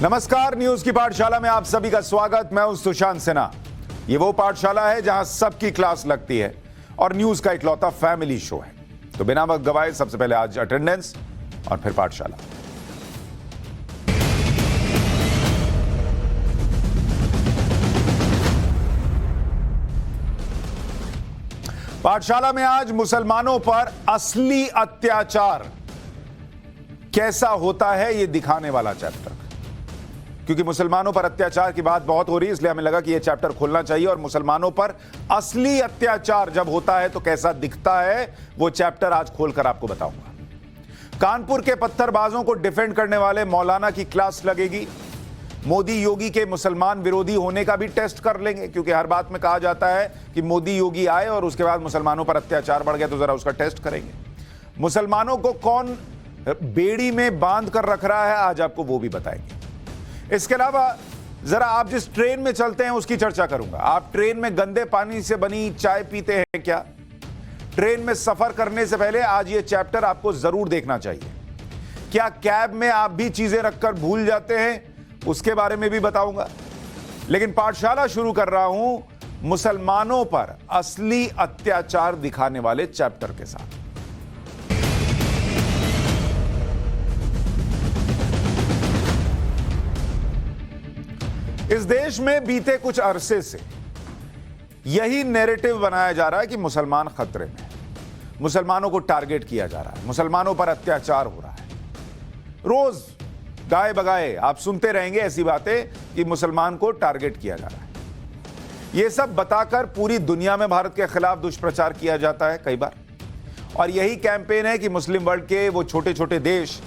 नमस्कार, न्यूज की पाठशाला में आप सभी का स्वागत। मैं हूं सुशांत सिन्हा। ये वो पाठशाला है जहां सबकी क्लास लगती है और न्यूज का इकलौता फैमिली शो है। तो बिना वक्त गवाए सबसे पहले आज अटेंडेंस और फिर पाठशाला। पाठशाला में आज मुसलमानों पर असली अत्याचार कैसा होता है ये दिखाने वाला चैप्टर, क्योंकि मुसलमानों पर अत्याचार की बात बहुत हो रही है, इसलिए हमें लगा कि यह चैप्टर खोलना चाहिए। और मुसलमानों पर असली अत्याचार जब होता है तो कैसा दिखता है वो चैप्टर आज खोलकर आपको बताऊंगा। कानपुर के पत्थरबाजों को डिफेंड करने वाले मौलाना की क्लास लगेगी। मोदी योगी के मुसलमान विरोधी होने का भी टेस्ट कर लेंगे, क्योंकि हर बात में कहा जाता है कि मोदी योगी आए और उसके बाद मुसलमानों पर अत्याचार बढ़ गया, तो जरा उसका टेस्ट करेंगे। मुसलमानों को कौन बेड़ी में बांध कर रख रहा है आज आपको वो भी बताएंगे। इसके अलावा जरा आप जिस ट्रेन में चलते हैं उसकी चर्चा करूंगा। आप ट्रेन में गंदे पानी से बनी चाय पीते हैं क्या? ट्रेन में सफर करने से पहले आज ये चैप्टर आपको जरूर देखना चाहिए। क्या कैब में आप भी चीजें रखकर भूल जाते हैं? उसके बारे में भी बताऊंगा। लेकिन पाठशाला शुरू कर रहा हूं मुसलमानों पर असली अत्याचार दिखाने वाले चैप्टर के साथ। इस देश में बीते कुछ अरसे से यही नैरेटिव बनाया जा रहा है कि मुसलमान खतरे में हैं, मुसलमानों को टारगेट किया जा रहा है, मुसलमानों पर अत्याचार हो रहा है। रोज गाए बगाए आप सुनते रहेंगे ऐसी बातें कि मुसलमान को टारगेट किया जा रहा है। यह सब बताकर पूरी दुनिया में भारत के खिलाफ दुष्प्रचार किया जाता है कई बार। और यही कैंपेन है कि मुस्लिम वर्ल्ड के वो छोटे छोटे देश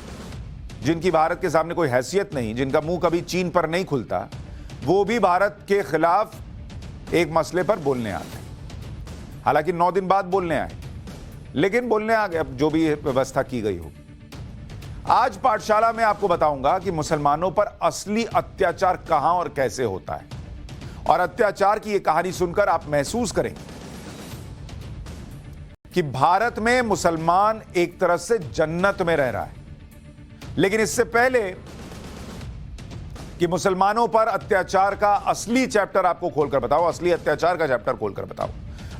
जिनकी भारत के सामने कोई हैसियत नहीं, जिनका मुंह कभी चीन पर नहीं खुलता, वो भी भारत के खिलाफ एक मसले पर बोलने आते हैं। हालांकि 9 दिन बाद बोलने आए, लेकिन बोलने आ गए, अब जो भी व्यवस्था की गई हो। आज पाठशाला में आपको बताऊंगा कि मुसलमानों पर असली अत्याचार कहां और कैसे होता है। और अत्याचार की यह कहानी सुनकर आप महसूस करेंगे कि भारत में मुसलमान एक तरह से जन्नत में रह रहा है। लेकिन इससे पहले कि मुसलमानों पर अत्याचार का असली चैप्टर आपको खोलकर बताओ, असली अत्याचार का चैप्टर खोलकर बताओ,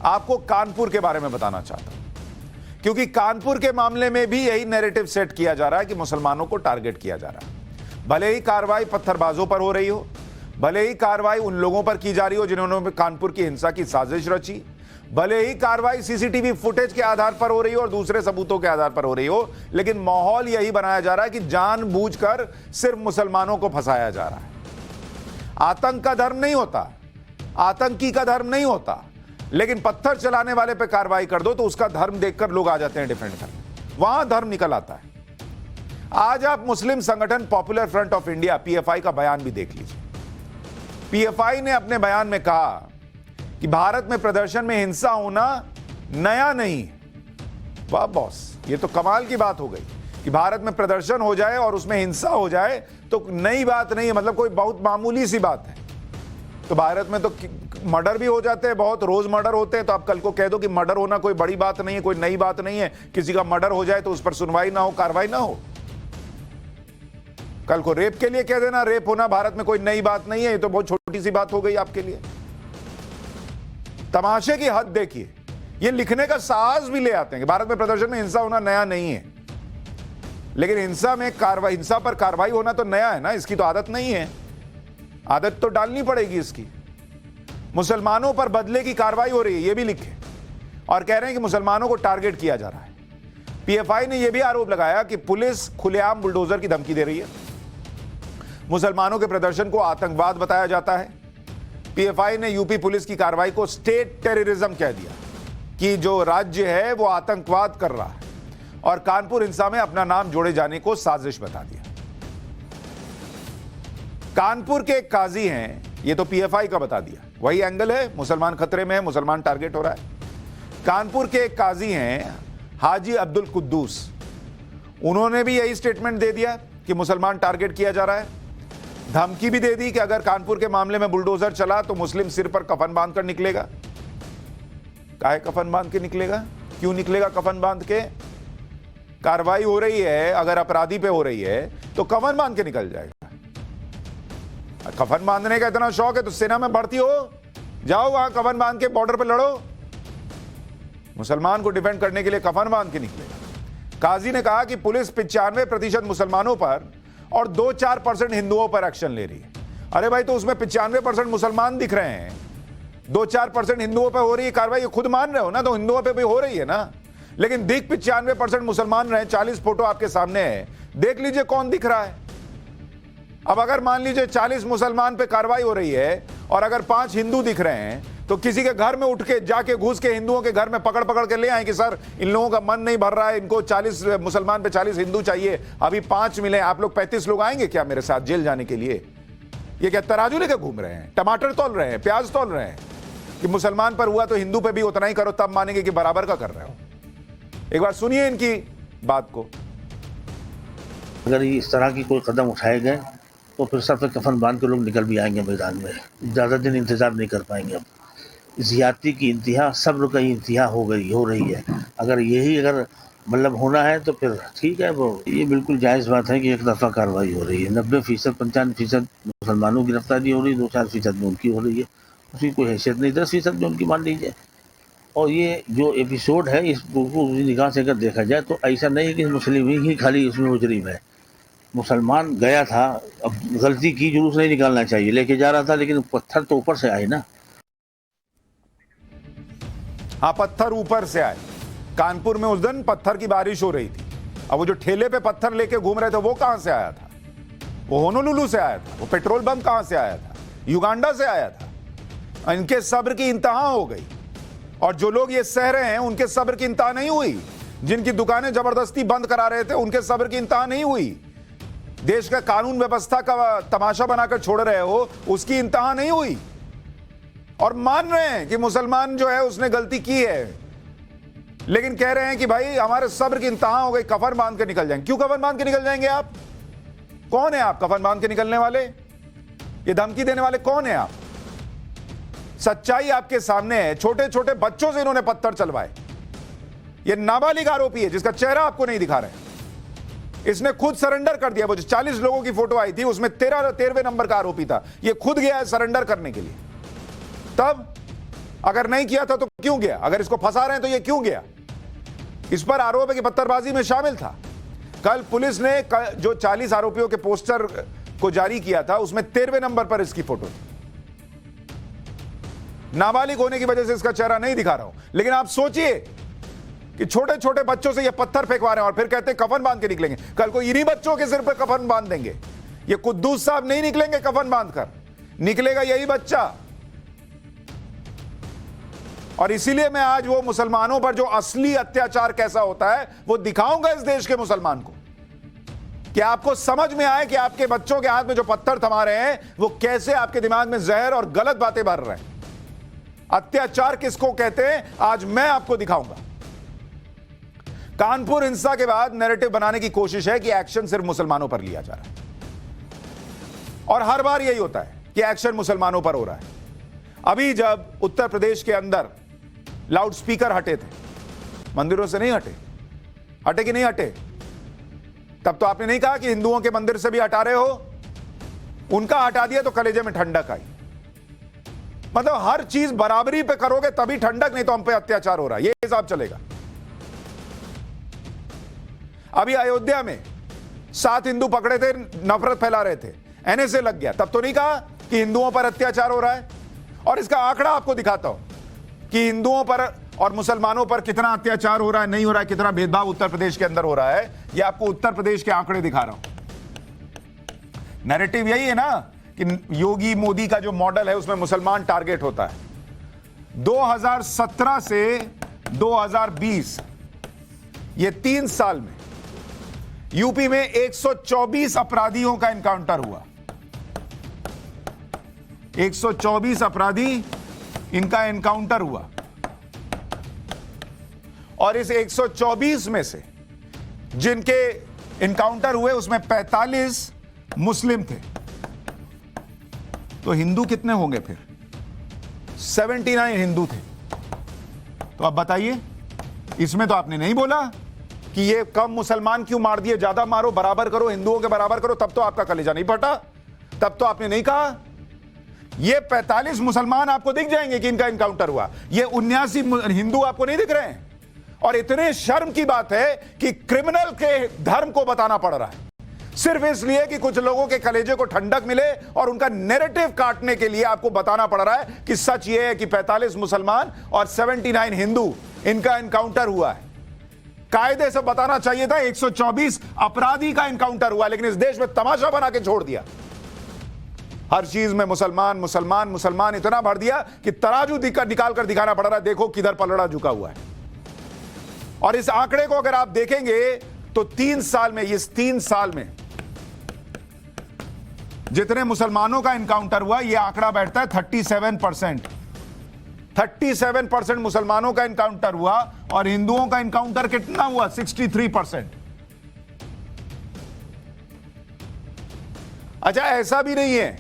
आपको कानपुर के बारे में बताना चाहता हूं। क्योंकि कानपुर के मामले में भी यही नैरेटिव सेट किया जा रहा है कि मुसलमानों को टारगेट किया जा रहा है। भले ही कार्रवाई पत्थरबाजों पर हो रही हो, भले ही कार्रवाई उन लोगों पर की जा रही हो जिन्होंने कानपुर की हिंसा की साजिश रची, भले ही कार्रवाई सीसीटीवी फुटेज के आधार पर हो रही हो और दूसरे सबूतों के आधार पर हो रही हो, लेकिन माहौल यही बनाया जा रहा है कि जानबूझकर सिर्फ मुसलमानों को फंसाया जा रहा है। आतंक का धर्म नहीं होता, आतंकी का धर्म नहीं होता, लेकिन पत्थर चलाने वाले पे कार्रवाई कर दो तो उसका धर्म देखकर लोग आ जाते हैं डिफेंड करने, वहां धर्म निकल आता है। आज आप मुस्लिम संगठन popular front of India PFI का बयान भी देख लीजिए। पीएफआई ने अपने बयान में कहा कि भारत में प्रदर्शन में हिंसा होना नया नहीं है। वाह बॉस, ये तो कमाल की बात हो गई कि भारत में प्रदर्शन हो जाए और उसमें हिंसा हो जाए तो नई बात नहीं है, मतलब कोई बहुत मामूली सी बात है। तो भारत में तो मर्डर भी हो जाते हैं, बहुत रोज मर्डर होते हैं। तो आप कल को कह दो कि मर्डर होना कोई बड़ी बात नहीं है, कोई नई बात नहीं है। किसी का मर्डर हो जाए तो उस पर सुनवाई ना हो, कार्रवाई ना हो। कल को रेप के लिए कह देना रेप होना भारत में कोई नई बात नहीं है, ये तो बहुत छोटी सी बात हो गई आपके लिए। तमाशे की हद देखिए, ये लिखने का साहस भी ले आते हैं कि भारत में प्रदर्शन में हिंसा होना नया नहीं है। लेकिन हिंसा में कार्रवाई, हिंसा पर कार्रवाई होना तो नया है ना, इसकी तो आदत नहीं है, आदत तो डालनी पड़ेगी इसकी। मुसलमानों पर बदले की कार्रवाई हो रही है ये भी लिखे, और कह रहे हैं कि मुसलमानों को टारगेट किया जा रहा है। पीएफआई ने यह भी आरोप लगाया कि पुलिस खुलेआम बुलडोजर की धमकी दे रही है, मुसलमानों के प्रदर्शन को आतंकवाद बताया जाता है। पीएफआई ने यूपी पुलिस की कार्रवाई को स्टेट टेररिज्म कह दिया कि जो राज्य है वो आतंकवाद कर रहा है, और कानपुर हिंसा में अपना नाम जोड़े जाने को साजिश बता दिया। कानपुर के एक काजी हैं, ये तो पीएफआई का बता दिया, वही एंगल है, मुसलमान खतरे में है, मुसलमान टारगेट हो रहा है। कानपुर के एक काजी हैं हाजी अब्दुल कुद्दूस, उन्होंने भी यही स्टेटमेंट दे दिया कि मुसलमान टारगेट किया जा रहा है। धमकी भी दे दी कि अगर कानपुर के मामले में बुलडोजर चला तो मुस्लिम सिर पर कफन बांधकर निकलेगा। काहे कफन बांध के निकलेगा? क्यों निकलेगा कफन बांध के? कार्रवाई हो रही है, अगर अपराधी पे हो रही है तो कफन बांध के निकल जाएगा। कफन बांधने का इतना शौक है तो सेना में भर्ती हो, जाओ वहां कफन बांध के बॉर्डर पे लड़ो। मुसलमान को डिफेंड करने के लिए कफन बांध के निकलेगा। काजी ने कहा कि पुलिस 95% मुसलमानों पर और 2-4% हिंदुओं पर एक्शन ले रही है। अरे भाई, तो उसमें 95% मुसलमान दिख रहे हैं, 2-4% हिंदुओं पर हो रही है कार्रवाई, ये खुद मान रहे हो ना, तो हिंदुओं पे भी हो रही है ना। लेकिन दिख 95% मुसलमान रहे। 40 फोटो आपके सामने है, देख लीजिए कौन दिख रहा है। अब अगर मान लीजिए 40 मुसलमान पे कार्रवाई हो रही है और अगर 5 हिंदू दिख रहे हैं, तो किसी के घर में उठ के जाके घुस के हिंदुओं के घर में पकड़ के ले आए कि सर इन लोगों का मन नहीं भर रहा है, इनको 40 मुसलमान पे 40 हिंदू चाहिए, अभी 5 मिले, आप लोग 35 लोग आएंगे क्या मेरे साथ जेल जाने के लिए? ये क्या तराजू लेके घूम रहे हैं, टमाटर तोल रहे हैं, प्याज तोल रहे हैं कि मुसलमान पर हुआ तो हिंदू पे भी उतना ही करो, तब मानेंगे कि बराबर का कर रहे हो। एक बार सुनिए इनकी बात को। अगर इस तरह की कोई कदम उठाए गए तो फिर सर पे कफन बांध के लोग निकल भी आएंगे मैदान में, ज़्यादा दिन इंतजार नहीं कर पाएंगे। अब ज़्यादती की इंतहा, सब्र का इंतहा हो रही है। अगर यही मतलब होना है तो फिर ठीक है, वो ये बिल्कुल जायज़ बात है कि एक दफ़ा कार्रवाई हो रही है। 90%, 95% मुसलमानों की गिरफ्तारी हो रही है, 2-4% में उनकी हो रही है, उसकी कोई हैसियत नहीं। 10% में उनकी मान लीजिए। और ये जो एपिसोड है, इसको उसी निगाह से अगर देखा जाए तो ऐसा नहीं है कि मुस्लिम ही खाली इसमें मुजरिम है। मुसलमान गया था, अब गलती की, जुलूस नहीं निकालना चाहिए, लेके जा रहा था, लेकिन पत्थर तो ऊपर से आए ना। हाँ, पत्थर ऊपर से आए। कानपुर में उस दिन पत्थर की बारिश हो रही थी। अब वो जो ठेले पे पत्थर लेके घूम रहे थे वो कहां से आया था? वो होनोलुलु से आया था। वो पेट्रोल बम कहां से आया था? युगांडा से आया था। इनके सब्र की इंतहा हो गई। और जो लोग ये सह रहे हैं उनके सब्र की इंतहा नहीं हुई। जिनकी दुकानें जबरदस्ती बंद करा रहे थे उनके सब्र की इंतहा नहीं हुई। देश का कानून व्यवस्था का तमाशा बनाकर छोड़ रहे हो, उसकी इंतहा नहीं हुई। और मान रहे हैं कि मुसलमान जो है उसने गलती की है, लेकिन कह रहे हैं कि भाई हमारे सब्र की इंतहा हो गई, कफन बांध के निकल जाएंगे। क्यों कफन बांध के निकल जाएंगे आप? कौन है आप कफन बांध के निकलने वाले? ये धमकी देने वाले कौन है आप? सच्चाई आपके सामने है। छोटे छोटे बच्चों से इन्होंने पत्थर चलवाए। ये नाबालिग आरोपी है जिसका चेहरा आपको नहीं दिखा रहे। इसने खुद सरेंडर कर दिया। वो जो 40 लोगों की फोटो आई थी उसमें 13वें नंबर का आरोपी था। ये खुद गया है सरेंडर करने के लिए। तब अगर नहीं किया था तो क्यों गया? अगर इसको फंसा रहे हैं तो ये क्यों गया? इस पर आरोप है कि पत्थरबाजी में शामिल था। कल पुलिस ने जो 40 आरोपियों के पोस्टर को जारी किया था उसमें 13वें नंबर पर इसकी फोटो थी। नाबालिग होने की वजह से इसका चेहरा नहीं दिखा रहा हूं, लेकिन आप सोचिए कि छोटे छोटे बच्चों से ये पत्थर फेंकवा रहे हैं और फिर कहते हैं कफन बांध के निकलेंगे। कल को इन्हीं बच्चों के सिर पर कफन बांध देंगे। ये कुद्दूस साहब नहीं निकलेंगे कफन बांधकर, निकलेगा यही बच्चा। और इसीलिए मैं आज वो मुसलमानों पर जो असली अत्याचार कैसा होता है वो दिखाऊंगा इस देश के मुसलमान को, कि आपको समझ में आए कि आपके बच्चों के हाथ में जो पत्थर थमा रहे हैं वो कैसे आपके दिमाग में जहर और गलत बातें भर रहे हैं। अत्याचार किसको कहते हैं आज मैं आपको दिखाऊंगा। कानपुर हिंसा के बाद नैरेटिव बनाने की कोशिश है कि एक्शन सिर्फ मुसलमानों पर लिया जा रहा है, और हर बार यही होता है कि एक्शन मुसलमानों पर हो रहा है। अभी जब उत्तर प्रदेश के अंदर लाउड स्पीकर हटे थे, मंदिरों से नहीं हटे, हटे कि नहीं हटे, तब तो आपने नहीं कहा कि हिंदुओं के मंदिर से भी हटा रहे हो। उनका हटा दिया तो कलेजे में ठंडक आई। मतलब हर चीज बराबरी पे करोगे तभी ठंडक, नहीं तो हम पे अत्याचार हो रहा है, ये हिसाब चलेगा। अभी अयोध्या में 7 हिंदू पकड़े थे, नफरत फैला रहे थे, एनएसए लग गया, तब तो नहीं कहा कि हिंदुओं पर अत्याचार हो रहा है। और इसका आंकड़ा आपको दिखाता हूं कि हिंदुओं पर और मुसलमानों पर कितना अत्याचार हो रहा है, नहीं हो रहा है, कितना भेदभाव उत्तर प्रदेश के अंदर हो रहा है। ये आपको उत्तर प्रदेश के आंकड़े दिखा रहा हूं। नैरेटिव यही है ना कि योगी मोदी का जो मॉडल है उसमें मुसलमान टारगेट होता है। 2017 से 2020 ये 3 साल में यूपी में 124 अपराधियों का एनकाउंटर हुआ। 124 अपराधी इनका एनकाउंटर हुआ, और इस 124 में से जिनके एनकाउंटर हुए उसमें 45 मुस्लिम थे। तो हिंदू कितने होंगे फिर? 79 हिंदू थे। तो अब बताइए, इसमें तो आपने नहीं बोला कि ये कम मुसलमान क्यों मार दिए, ज्यादा मारो, बराबर करो, हिंदुओं के बराबर करो, तब तो आपका कलेजा नहीं फटा। तब तो आपने नहीं कहा। ये 45 मुसलमान आपको दिख जाएंगे कि इनका इनकाउंटर हुआ, ये 79 हिंदू आपको नहीं दिख रहे हैं। और इतने शर्म की बात है कि क्रिमिनल के धर्म को बताना पड़ रहा है सिर्फ इसलिए कि कुछ लोगों के कलेजे को ठंडक मिले और उनका नैरेटिव काटने के लिए आपको बताना पड़ रहा है कि सच यह है कि 45 मुसलमान और 79 हिंदू इनका इनकाउंटर हुआ है। कायदे से बताना चाहिए था 124 अपराधी का इनकाउंटर हुआ, लेकिन इस देश में तमाशा बना के छोड़ दिया। हर चीज में मुसलमान मुसलमान मुसलमान इतना भर दिया कि तराजू निकाल कर दिखाना पड़ रहा है, देखो किधर पलड़ा झुका हुआ है। और इस आंकड़े को अगर आप देखेंगे तो 3 साल में, इस 3 साल में जितने मुसलमानों का इनकाउंटर हुआ, यह आंकड़ा बैठता है 37%। 37% मुसलमानों का इनकाउंटर हुआ और हिंदुओं का इनकाउंटर कितना हुआ? 63%। अच्छा, ऐसा भी नहीं है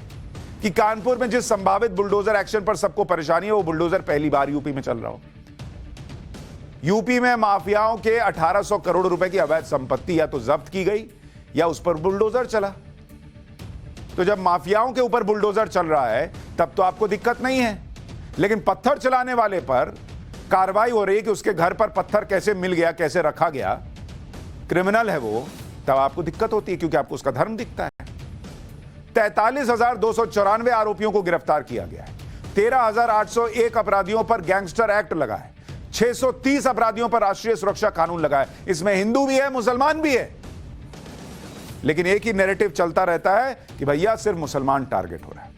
कि कानपुर में जिस संभावित बुलडोजर एक्शन पर सबको परेशानी है, वो बुलडोजर पहली बार यूपी में चल रहा हो। यूपी में माफियाओं के 1800 करोड़ रुपए की अवैध संपत्ति या तो जब्त की गई या उस पर बुलडोजर चला। तो जब माफियाओं के ऊपर बुलडोजर चल रहा है तब तो आपको दिक्कत नहीं है, लेकिन पत्थर चलाने वाले पर कार्रवाई हो रही है कि उसके घर पर पत्थर कैसे मिल गया, कैसे रखा गया, क्रिमिनल है वो, तब आपको दिक्कत होती है क्योंकि आपको उसका धर्म दिखता है। 43,294 आरोपियों को गिरफ्तार किया गया है। 13,801 अपराधियों पर गैंगस्टर एक्ट लगा है। 630 अपराधियों पर राष्ट्रीय सुरक्षा कानून लगा है। इसमें हिंदू भी है, मुसलमान भी है, लेकिन एक ही नैरेटिव चलता रहता है कि भैया सिर्फ मुसलमान टारगेट हो रहा है।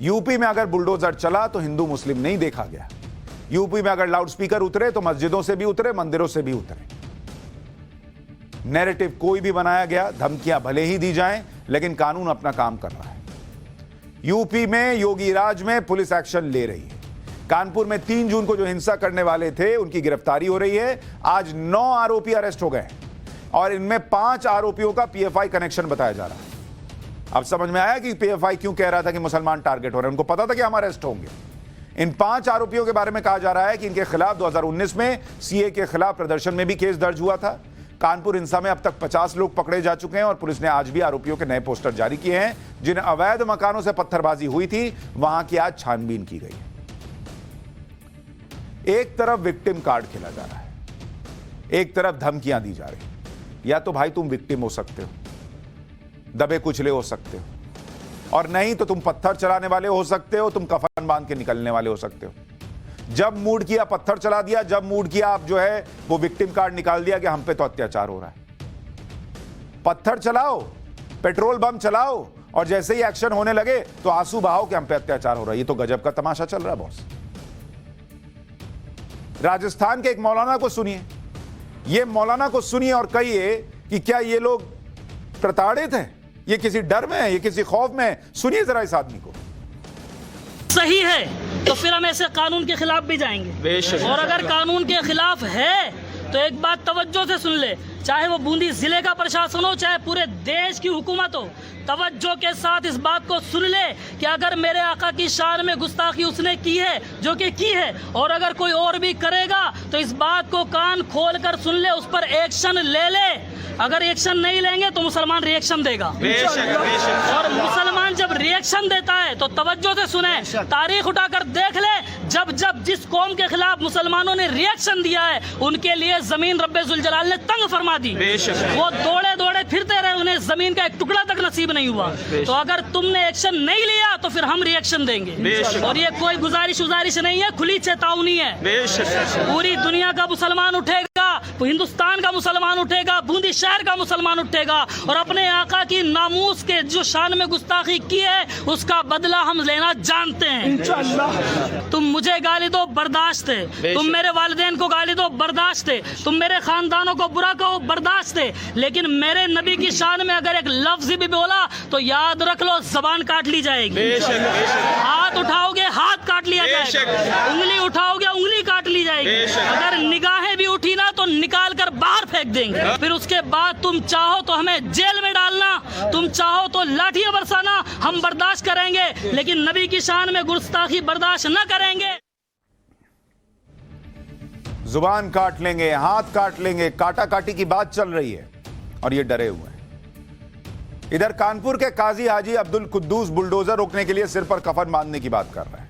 यूपी में अगर बुलडोजर चला तो हिंदू मुस्लिम नहीं देखा गया। यूपी में अगर लाउडस्पीकर उतरे तो मस्जिदों से भी उतरे, मंदिरों से भी उतरे। नैरेटिव कोई भी बनाया गया, धमकियां भले ही दी जाएं, लेकिन कानून अपना काम कर रहा है। यूपी में योगी राज में पुलिस एक्शन ले रही है। कानपुर में 3 जून को जो हिंसा करने वाले थे उनकी गिरफ्तारी हो रही है। आज 9 आरोपी अरेस्ट हो गए और इनमें 5 आरोपियों का पीएफआई कनेक्शन बताया जा रहा है। अब समझ में आया कि पीएफआई क्यों कह रहा था कि मुसलमान टारगेट हो रहे हैं। उनको पता था कि हम अरेस्ट होंगे। इन 5 आरोपियों के बारे में कहा जा रहा है कि इनके खिलाफ 2019 में सीए के खिलाफ प्रदर्शन में भी केस दर्ज हुआ था। कानपुर हिंसा में अब तक 50 लोग पकड़े जा चुके हैं और पुलिस ने आज भी आरोपियों के नए पोस्टर जारी किए हैं। जिन अवैध मकानों से पत्थरबाजी हुई थी वहां की आज छानबीन की गई है। एक तरफ विक्टिम कार्ड खेला जा रहा है, एक तरफ धमकियां दी जा रही। या तो भाई तुम विक्टिम हो सकते हो, दबे कुचले हो सकते हो, और नहीं तो तुम पत्थर चलाने वाले हो सकते हो, तुम कफन बांध के निकलने वाले हो सकते हो। जब मूड किया पत्थर चला दिया, जब मूड किया आप जो है वो विक्टिम कार्ड निकाल दिया कि हम पे तो अत्याचार हो रहा है। पत्थर चलाओ, पेट्रोल बम चलाओ और जैसे ही एक्शन होने लगे तो आंसू बहाओ कि हम पे अत्याचार हो रहा है। ये तो गजब का तमाशा चल रहा है बॉस। राजस्थान के एक मौलाना को सुनिए, ये मौलाना को सुनिए और कहिए कि क्या ये लोग प्रताड़ित हैं, ये किसी डर में है, ये किसी खौफ में है। सुनिए जरा इस आदमी को। सही है तो फिर हम ऐसे कानून के खिलाफ भी जाएंगे, और अगर कानून के खिलाफ है तो एक बात तवज्जो से सुन ले, चाहे वो बूंदी जिले का प्रशासन हो, चाहे पूरे देश की हुकूमत हो, तवज्जो के साथ इस बात को सुन ले कि अगर मेरे आका की शान में गुस्ताखी उसने की है, जो कि की है, और अगर कोई और भी करेगा तो इस बात को कान खोल कर सुन ले, उस पर एक्शन ले ले। अगर एक्शन नहीं लेंगे तो मुसलमान रिएक्शन देगा। और मुसलमान जब रिएक्शन देता है तो तवज्जो से सुने, तारीख उठाकर देख ले, जब जब जिस कौम के खिलाफ मुसलमानों ने रिएक्शन दिया है उनके लिए जमीन रब्बे जुल जलाल ने तंग फरमा दी। वो दौड़े दौड़े फिरते रहे, उन्हें जमीन का एक टुकड़ा तक नसीब नहीं हुआ। तो अगर तुमने एक्शन नहीं लिया तो फिर हम रिएक्शन देंगे। और ये कोई गुजारिश नहीं है, खुली चेतावनी है। पूरी दुनिया का मुसलमान उठेगा, हिंदुस्तान का मुसलमान उठेगा, बूंदी शहर का मुसलमान उठेगा और अपने आका की नामूस के जो शान में गुस्ताखी की है उसका बदला हम लेना जानते हैं। तुम मुझे गाली दो बर्दाश्त है, तुम मेरे वालिदैन को गाली दो बर्दाश्त है, तुम मेरे खानदानों को बुरा कहो बर्दाश्त है, लेकिन मेरे नबी की शान में अगर एक लफ्ज भी बोला तो याद रख लो जबान काट ली जाएगी। हाथ उठाओगे हाथ काट लिया जाएगा, उंगली उठाओगे उंगली काट ली जाएगी, अगर निगाहें भी उठी ना तो निकाल कर बाहर फेंक देंगे। फिर उसके बाद तुम चाहो तो हमें जेल में डालना, तुम चाहो तो लाठियां बरसाना, हम बर्दाश्त करेंगे, लेकिन नबी की शान में गुस्ताखी बर्दाश्त न करेंगे। जुबान काट लेंगे, हाथ काट लेंगे, काटा काटी की बात चल रही है और ये डरे हुए हैं। इधर कानपुर के काजी हाजी अब्दुल कुद्दूस बुलडोजर रोकने के लिए सिर पर कफन बांधने की बात कर रहे हैं।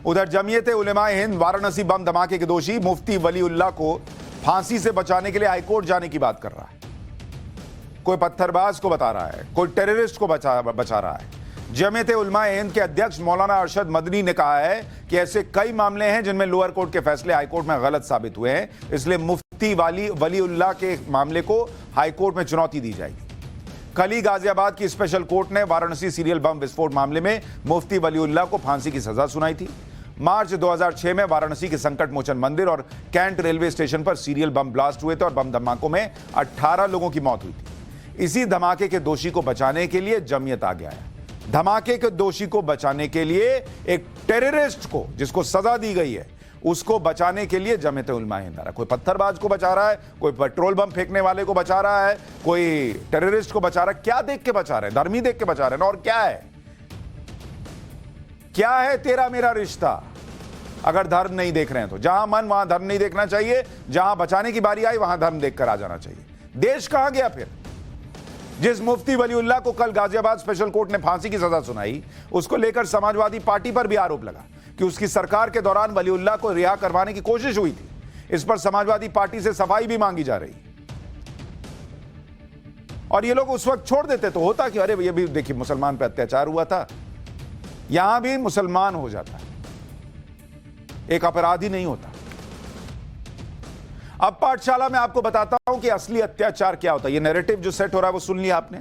उधर जमीयत उलेमाए हिंद वाराणसी बम धमाके के दोषी मुफ्ती वलीउल्लाह को फांसी से बचाने के लिए हाईकोर्ट जाने की बात कर रहा है। कोई पत्थरबाज को बता रहा है, कोई टेररिस्ट को बचा रहा है। जमीयत उलेमाए हिंद के अध्यक्ष मौलाना अरशद मदनी ने कहा है कि ऐसे कई मामले हैं जिनमें लोअर कोर्ट के फैसले हाईकोर्ट में गलत साबित हुए हैं, इसलिए मुफ्ती वलीउल्लाह के मामले को हाईकोर्ट में चुनौती दी जाएगी। कल ही गाजियाबाद की स्पेशल कोर्ट ने वाराणसी सीरियल बम विस्फोट मामले में मुफ्ती वलीउल्लाह को फांसी की सजा सुनाई थी। मार्च 2006 में वाराणसी के संकट मोचन मंदिर और कैंट रेलवे स्टेशन पर सीरियल बम ब्लास्ट हुए थे और बम धमाकों में 18 लोगों की मौत हुई थी। इसी धमाके के दोषी को बचाने के लिए जमीयत आगे आया। धमाके के दोषी को बचाने के लिए एक टेररिस्ट को, जिसको सजा दी गई है, उसको बचाने के लिए जमीयत उलेमाए हिंद आ रहा है। कोई पत्थरबाज को बचा रहा है, कोई पेट्रोल बम फेंकने वाले को बचा रहा है, कोई टेररिस्ट को बचा रहा है। क्या देख के बचा रहे हैं? धर्म ही देख के बचा रहे हैं। और क्या है, क्या है तेरा मेरा रिश्ता? अगर धर्म नहीं देख रहे हैं तो जहां मन वहां धर्म नहीं देखना चाहिए, जहां बचाने की बारी आई वहां धर्म देखकर आ जाना चाहिए। देश कहां गया फिर? जिस मुफ्ती वलीउल्लाह को कल गाजियाबाद स्पेशल कोर्ट ने फांसी की सजा सुनाई, उसको लेकर समाजवादी पार्टी पर भी आरोप लगा कि उसकी सरकार के दौरान वलीउल्लाह को रिहा करवाने की कोशिश हुई थी। इस पर समाजवादी पार्टी से सफाई भी मांगी जा रही। और ये लोग उस वक्त छोड़ देते तो होता कि अरे ये भी देखिए मुसलमान पर अत्याचार हुआ था, यहां भी मुसलमान हो जाता है, एक अपराधी नहीं होता। अब पाठशाला में आपको बताता हूं कि असली अत्याचार क्या होता है। ये नैरेटिव जो सेट हो रहा है वो सुन लिया आपने।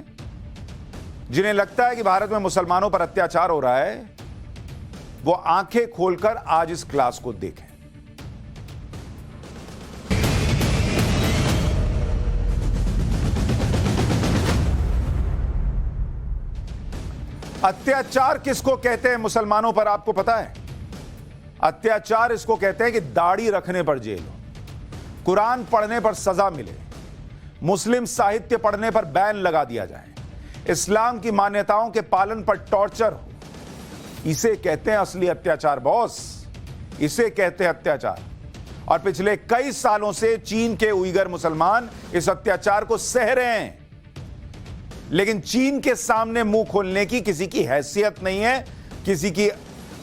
जिन्हें लगता है कि भारत में मुसलमानों पर अत्याचार हो रहा है, वो आंखें खोलकर आज इस क्लास को देखें। अत्याचार किसको कहते हैं मुसलमानों पर, आपको पता है? अत्याचार इसको कहते हैं कि दाढ़ी रखने पर जेल हो, कुरान पढ़ने पर सजा मिले, मुस्लिम साहित्य पढ़ने पर बैन लगा दिया जाए, इस्लाम की मान्यताओं के पालन पर टॉर्चर हो। इसे कहते हैं असली अत्याचार बॉस, इसे कहते हैं अत्याचार। और पिछले कई सालों से चीन के उइगर मुसलमान इस अत्याचार को सह रहे हैं, लेकिन चीन के सामने मुंह खोलने की किसी की हैसियत नहीं है, किसी की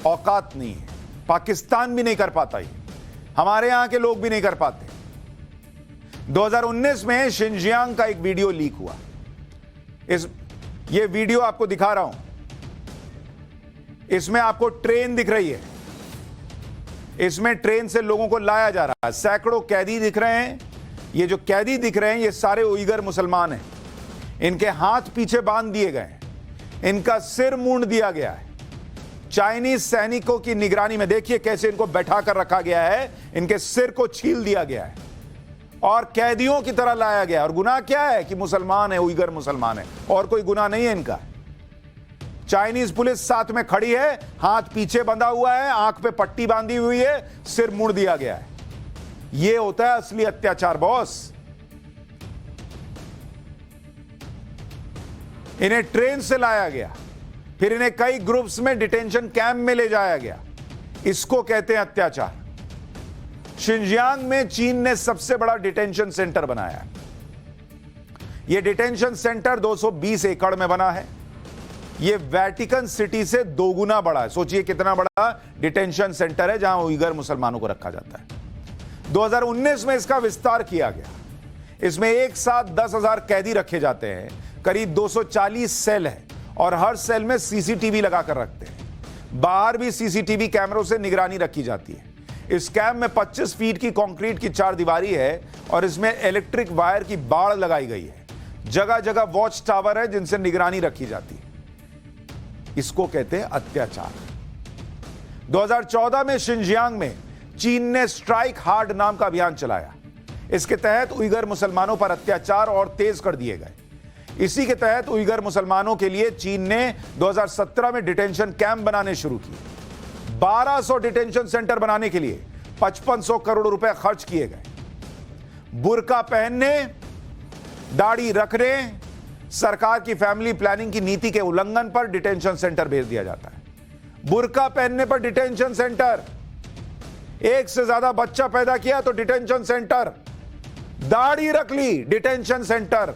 औकात नहीं है। पाकिस्तान भी नहीं कर पाता, ये हमारे यहां के लोग भी नहीं कर पाते। 2019 में शिनजियांग का एक वीडियो लीक हुआ। ये वीडियो आपको दिखा रहा हूं। इसमें आपको ट्रेन दिख रही है, इसमें ट्रेन से लोगों को लाया जा रहा है। सैकड़ों कैदी दिख रहे हैं। ये जो कैदी दिख रहे हैं ये सारे उइगर मुसलमान हैं। इनके हाथ पीछे बांध दिए गए हैं, इनका सिर मूंड दिया गया है। चाइनीज सैनिकों की निगरानी में देखिए कैसे इनको बैठा कर रखा गया है, इनके सिर को छील दिया गया है और कैदियों की तरह लाया गया। और गुनाह क्या है कि मुसलमान है, उइगर मुसलमान है, और कोई गुनाह नहीं है इनका। चाइनीज पुलिस साथ में खड़ी है, हाथ पीछे बंधा हुआ है, आंख पे पट्टी बांधी हुई है, सिर मुड़ दिया गया है। यह होता है असली अत्याचार बॉस। इन्हें ट्रेन से लाया गया, फिर इन्हें कई ग्रुप्स में डिटेंशन कैंप में ले जाया गया। इसको कहते हैं अत्याचार। शिनजियांग में चीन ने सबसे बड़ा डिटेंशन सेंटर बनाया है। यह डिटेंशन सेंटर 220 एकड़ में बना है। यह वेटिकन सिटी से 2 गुना बड़ा है। सोचिए कितना बड़ा डिटेंशन सेंटर है जहां उइगर मुसलमानों को रखा जाता है। 2019 में इसका विस्तार किया गया। इसमें एक साथ 10,000 कैदी रखे जाते हैं। करीब 240 सेल है और हर सेल में सीसीटीवी लगाकर रखते हैं। बाहर भी सीसीटीवी कैमरों से निगरानी रखी जाती है। इस कैंप में 25 फीट की कंक्रीट की 4 दीवारी है और इसमें इलेक्ट्रिक वायर की बाड़ लगाई गई है। जगह जगह वॉच टावर है जिनसे निगरानी रखी जाती है। इसको कहते हैं अत्याचार। 2014 में शिनजियांग में चीन ने स्ट्राइक हार्ड नाम का अभियान चलाया। इसके तहत उइगर मुसलमानों पर अत्याचार और तेज कर दिए गए। इसी के तहत उइगर मुसलमानों के लिए चीन ने 2017 में डिटेंशन कैंप बनाने शुरू किए। 1200 डिटेंशन सेंटर बनाने के लिए 5500 करोड़ रुपए खर्च किए गए। बुर्का पहनने, दाढ़ी रखने, सरकार की फैमिली प्लानिंग की नीति के उल्लंघन पर डिटेंशन सेंटर भेज दिया जाता है। बुर्का पहनने पर डिटेंशन सेंटर, एक से ज्यादा बच्चा पैदा किया तो डिटेंशन सेंटर, दाढ़ी रख ली डिटेंशन सेंटर,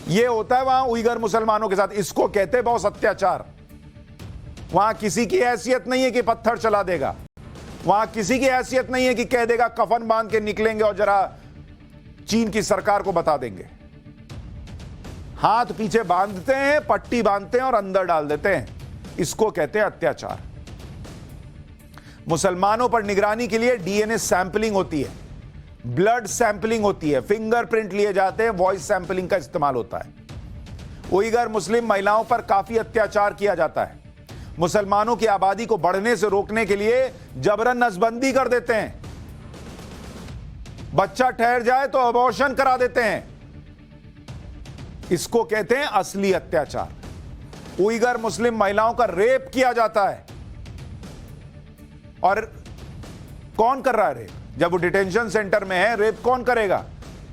यह होता है वहां उइगर मुसलमानों के साथ। इसको कहते हैं बॉस अत्याचार। वहां किसी की हैसियत नहीं है कि पत्थर चला देगा, वहां किसी की हैसियत नहीं है कि कह देगा कफन बांध के निकलेंगे और जरा चीन की सरकार को बता देंगे। हाथ पीछे बांधते हैं, पट्टी बांधते हैं और अंदर डाल देते हैं। इसको कहते हैं अत्याचार। मुसलमानों पर निगरानी के लिए डीएनए सैंपलिंग होती है, ब्लड सैंपलिंग होती है, फिंगरप्रिंट लिए जाते हैं, वॉइस सैंपलिंग का इस्तेमाल होता है। उइगर मुस्लिम महिलाओं पर काफी अत्याचार किया जाता है। मुसलमानों की आबादी को बढ़ने से रोकने के लिए जबरन नसबंदी कर देते हैं। बच्चा ठहर जाए तो अबॉर्शन करा देते हैं। इसको कहते हैं असली अत्याचार। उइगर मुस्लिम महिलाओं का रेप किया जाता है। और कौन कर रहा है रेप? जब वो डिटेंशन सेंटर में है, रेप कौन करेगा?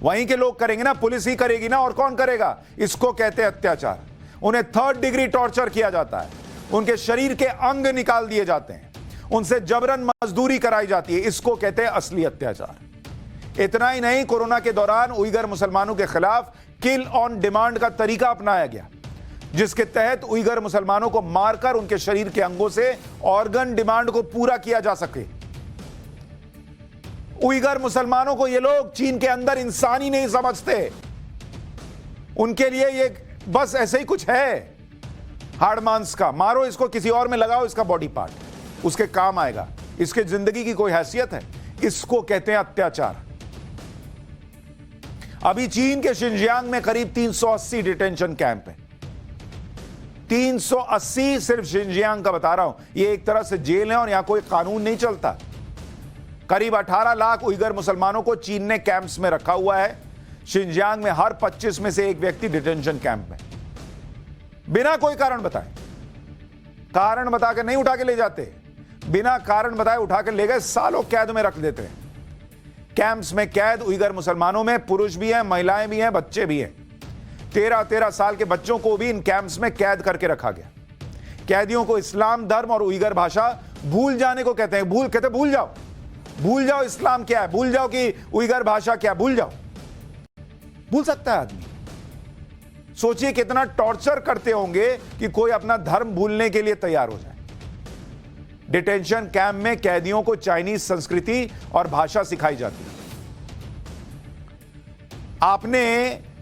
वहीं के लोग करेंगे ना, पुलिस ही करेगी ना, और कौन करेगा? इसको कहते हैं अत्याचार। उन्हें 3rd डिग्री टॉर्चर किया जाता है, उनके शरीर के अंग निकाल दिए जाते हैं, उनसे जबरन मजदूरी कराई जाती है। इसको कहते हैं असली अत्याचार। इतना ही नहीं, कोरोना के दौरान उइगर मुसलमानों के खिलाफ किल ऑन डिमांड का तरीका अपनाया गया, जिसके तहत उइगर मुसलमानों को मारकर उनके शरीर के अंगों से ऑर्गन डिमांड को पूरा किया जा सके। उइगर मुसलमानों को ये लोग चीन के अंदर इंसान ही नहीं समझते। उनके लिए ये बस ऐसे ही कुछ है, हाड़ मांस का। मारो इसको, किसी और में लगाओ इसका बॉडी पार्ट, उसके काम आएगा। इसके जिंदगी की कोई हैसियत है? इसको कहते हैं अत्याचार। अभी चीन के शिनजियांग में करीब 380 डिटेंशन कैंप है। 380 सिर्फ शिनजियांग का बता रहा हूं। ये एक तरह से जेल है और यहां कोई कानून नहीं चलता। करीब 18 लाख उइगर मुसलमानों को चीन ने कैंप्स में रखा हुआ है। शिनजियांग में हर 25 में से एक व्यक्ति डिटेंशन कैंप में, बिना कोई कारण बताए। कारण बता के नहीं उठा के ले जाते, बिना कारण बताए उठा के ले गए, सालों कैद में रख देते हैं। कैंप्स में कैद उइगर मुसलमानों में पुरुष भी हैं, महिलाएं भी हैं, बच्चे भी हैं। 13-13 साल के बच्चों को भी इन कैंप्स में कैद करके रखा गया। कैदियों को इस्लाम धर्म और उइगर भाषा भूल जाने को कहते हैं। भूल जाओ, भूल जाओ इस्लाम क्या है, भूल जाओ कि उइगर भाषा क्या, भूल जाओ। भूल सकता है आदमी। सोचिए कितना टॉर्चर करते होंगे कि कोई अपना धर्म भूलने के लिए तैयार हो जाए। डिटेंशन कैंप में कैदियों को चाइनीज संस्कृति और भाषा सिखाई जाती है। आपने